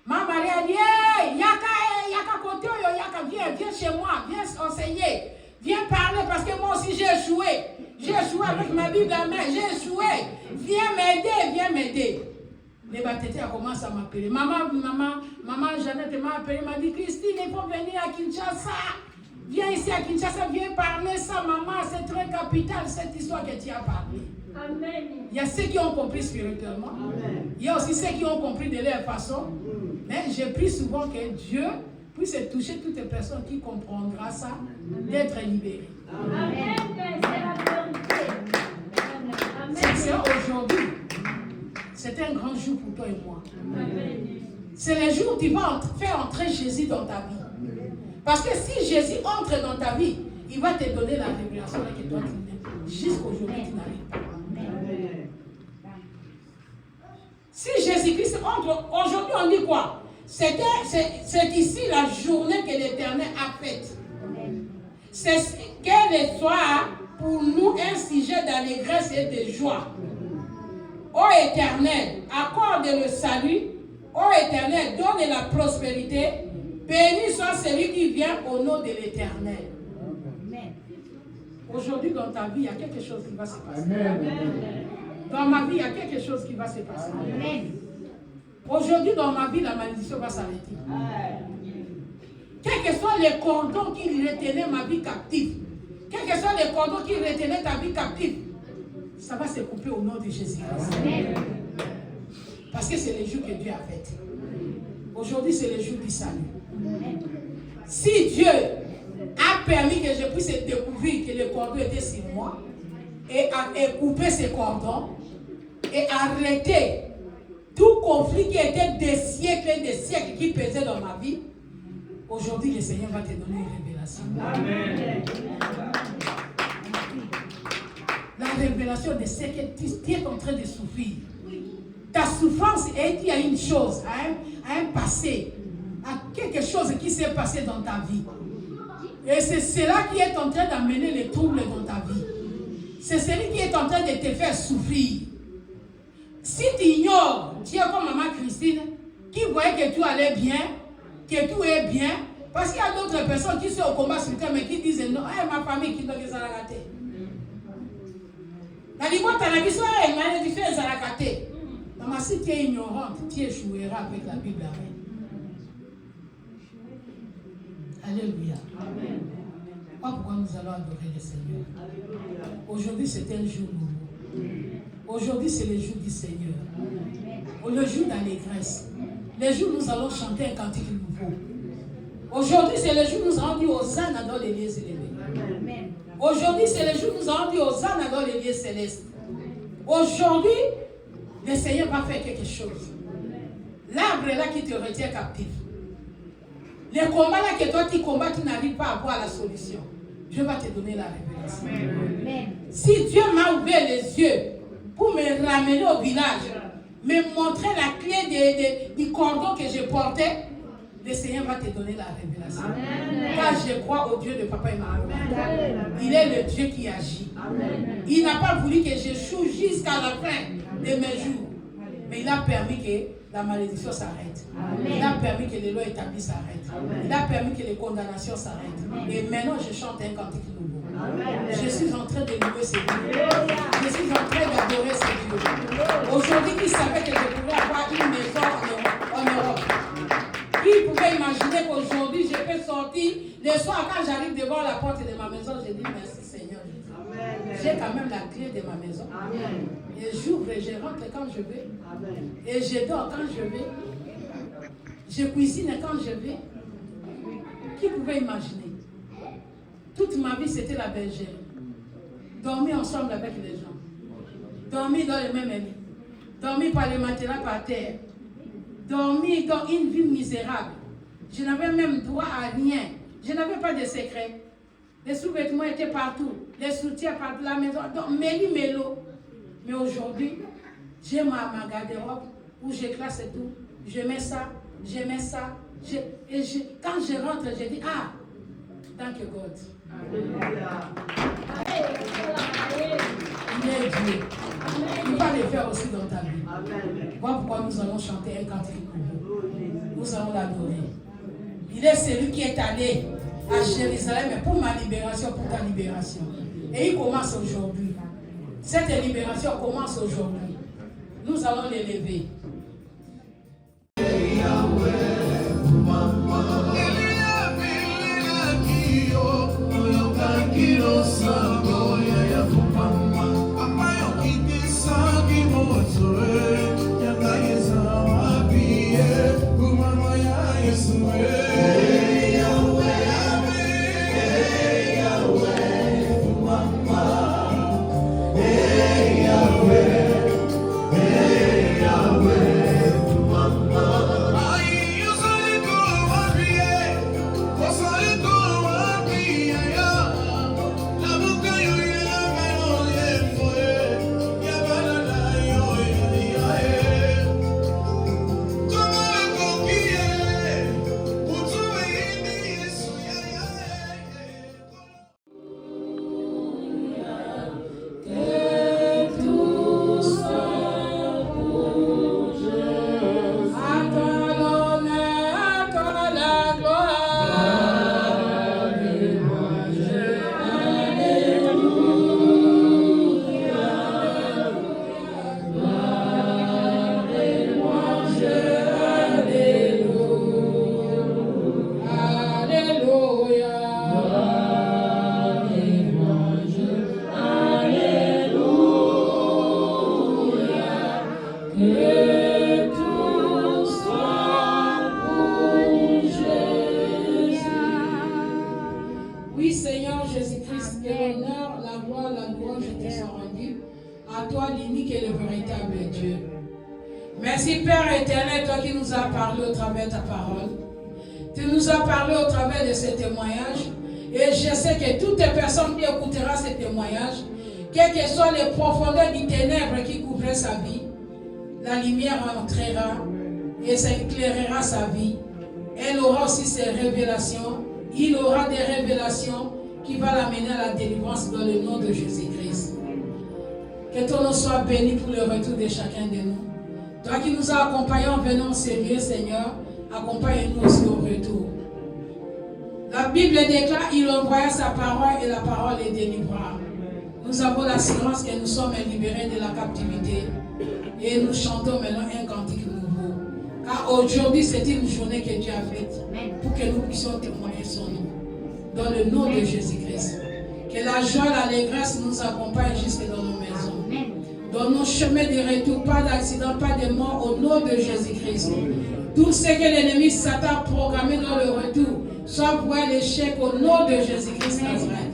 Maman a dit, hey, Yaka Koto, Yaka, viens chez moi, viens enseigner, viens parler parce que moi aussi j'ai échoué. J'ai échoué avec ma Bible à main, j'ai échoué. Viens m'aider, viens m'aider. Les bâtétés a commencé à m'appeler. Maman Jeannette m'a appelé, m'a dit, Christine, il faut venir à Kinshasa. Viens ici à Kinshasa, viens parler ça, maman, c'est très capital cette histoire que tu as parlé. Amen. Il y a ceux qui ont compris spirituellement. Amen. Il y a aussi ceux qui ont compris de leur façon. Mais je prie souvent que Dieu puisse toucher toutes les personnes qui comprendront ça, d'être libérées. Amen. C'est aujourd'hui. C'est un grand jour pour toi et moi. Amen. C'est le jour où tu vas faire entrer Jésus dans ta vie. Parce que si Jésus entre dans ta vie, il va te donner la révélation que toi tu n'as. Jusqu'aujourd'hui, tu n'arrives pas. Si Jésus-Christ entre, aujourd'hui on dit quoi? C'est ici la journée que l'Éternel a faite. C'est qu'elle soit pour nous un sujet d'allégresse et de joie. Ô Éternel, accorde le salut. Ô Éternel, donne la prospérité. Béni soit celui qui vient au nom de l'Éternel. Aujourd'hui dans ta vie, il y a quelque chose qui va se passer. Amen. Dans ma vie, il y a quelque chose qui va se passer. Aujourd'hui dans ma vie, la malédiction va s'arrêter. Quels que soient les cordons qui retenaient ma vie captive, quels que soient les cordons qui retenaient ta vie captive, ça va se couper au nom de Jésus-Christ. Parce que c'est le jour que Dieu a fait. Aujourd'hui, c'est le jour du salut. Si Dieu a permis que je puisse découvrir que le cordon était sur moi et couper ces cordons et arrêter tout conflit qui était des siècles qui pesait dans ma vie, aujourd'hui le Seigneur va te donner une révélation. Amen. La révélation de ce que tu es en train de souffrir. Ta souffrance est liée à une chose, à un passé, à quelque chose qui s'est passé dans ta vie. Et c'est cela qui est en train d'amener les troubles dans ta vie. C'est celui qui est en train de te faire souffrir. Si tu ignores, tu es comme maman Christine, qui voyait que tout allait bien, que tout est bien, parce qu'il y a d'autres personnes qui sont au combat spirituel, mais qui disent non, ma famille qui doit les rater. La libre, tu as la vision, elle m'a dit, fais les rater. Maman, si tu es ignorante, tu échoueras avec la Bible. Alléluia. Amen. Pourquoi nous allons adorer le Seigneur? Aujourd'hui, c'est un jour nouveau. Aujourd'hui, c'est le jour du Seigneur. Le jour d'allégresse. Le jour où nous allons chanter un cantique nouveau. Aujourd'hui, c'est le jour où nous allons dire Hosanna dans les lieux élevés. Aujourd'hui, c'est le jour où nous allons dire Hosanna dans les lieux célestes. Aujourd'hui, le Seigneur va faire quelque chose. L'arbre là qui te retient captif. Les combats là que toi tu combats, tu n'arrives pas à voir la solution. Dieu va te donner la révélation. Amen. Si Dieu m'a ouvert les yeux pour me ramener au village, me montrer la clé du cordon que je portais, le Seigneur va te donner la révélation. Amen. Car je crois au Dieu de papa et maman. Il est le Dieu qui agit. Amen. Il n'a pas voulu que j'échoue jusqu'à la fin de mes jours. Mais il a permis que la malédiction s'arrête. Il a permis que les lois établies s'arrêtent. Il a permis que les condamnations s'arrêtent. Et maintenant, je chante un cantique nouveau. Amen. Je suis en train de louer ce Dieu. Je suis en train d'adorer ce Dieu. Aujourd'hui, qui savait que je pouvais avoir une maison en Europe? Qui pouvait imaginer qu'aujourd'hui, je peux sortir le soir quand j'arrive devant la porte de ma maison, je dis merci Seigneur. J'ai quand même la clé de ma maison. Amen. Et j'ouvre et je rentre quand je veux. Amen. Et je dors quand je veux. Je cuisine quand je veux. Qui pouvait imaginer? Toute ma vie, c'était la bergerie. Dormir ensemble avec les gens. Dormir dans le même lit. Dormir par les matelas par terre. Dormir dans une vie misérable. Je n'avais même droit à rien. Je n'avais pas de secret. Les sous-vêtements étaient partout. Les soutiens partout, la maison. Donc, méli-mélo. Mais aujourd'hui, j'ai ma garde-robe où je classe tout. Je mets ça, je mets ça. Quand je rentre, je dis, ah, thank you God. Il est Dieu. Il va le faire aussi dans ta vie. Voilà pourquoi nous allons chanter un cantique nouveau. Nous allons l'adorer. Il est celui qui est allé à Jérusalem pour ma libération, pour ta libération. Et il commence aujourd'hui. Cette libération commence aujourd'hui. Nous allons l'élever. Merci Père éternel, toi qui nous as parlé au travers de ta parole. Tu nous as parlé au travers de ce témoignage. Et je sais que toutes les personnes qui écouteront ce témoignage, quelles que soient les profondeurs du ténèbre qui couvraient sa vie, la lumière entrera et ça éclairera sa vie. Elle aura aussi ses révélations. Il aura des révélations qui vont l'amener à la délivrance dans le nom de Jésus-Christ. Que ton nom soit béni pour le retour de chacun de nous. Toi qui nous as accompagnés en venant au sérieux, Seigneur, accompagne-nous aussi au retour. La Bible déclare, il envoya sa parole et la parole les délivra. Nous avons l'assurance que nous sommes libérés de la captivité et nous chantons maintenant un cantique nouveau. Car aujourd'hui, c'est une journée que Dieu a faite pour que nous puissions témoigner son nom. Dans le nom de Jésus-Christ. Que la joie, l'allégresse nous accompagne jusque dans nos maisons. Dans nos chemins de retour, pas d'accident, pas de mort, au nom de Jésus-Christ. Tout ce que l'ennemi Satan a programmé dans le retour, soit voué à l'échec au nom de Jésus-Christ Nazareth.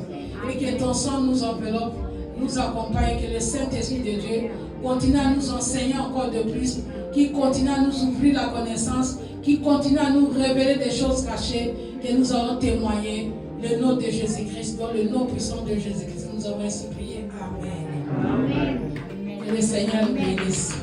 Et que ton sang nous enveloppe, nous accompagne, que le Saint-Esprit de Dieu continue à nous enseigner encore de plus, qui continue à nous ouvrir la connaissance, qui continue à nous révéler des choses cachées que nous allons témoigner. Le nom de Jésus-Christ, dans le nom puissant de Jésus-Christ, nous avons ainsi prié. Amen. Amen. Que le Seigneur nous bénisse.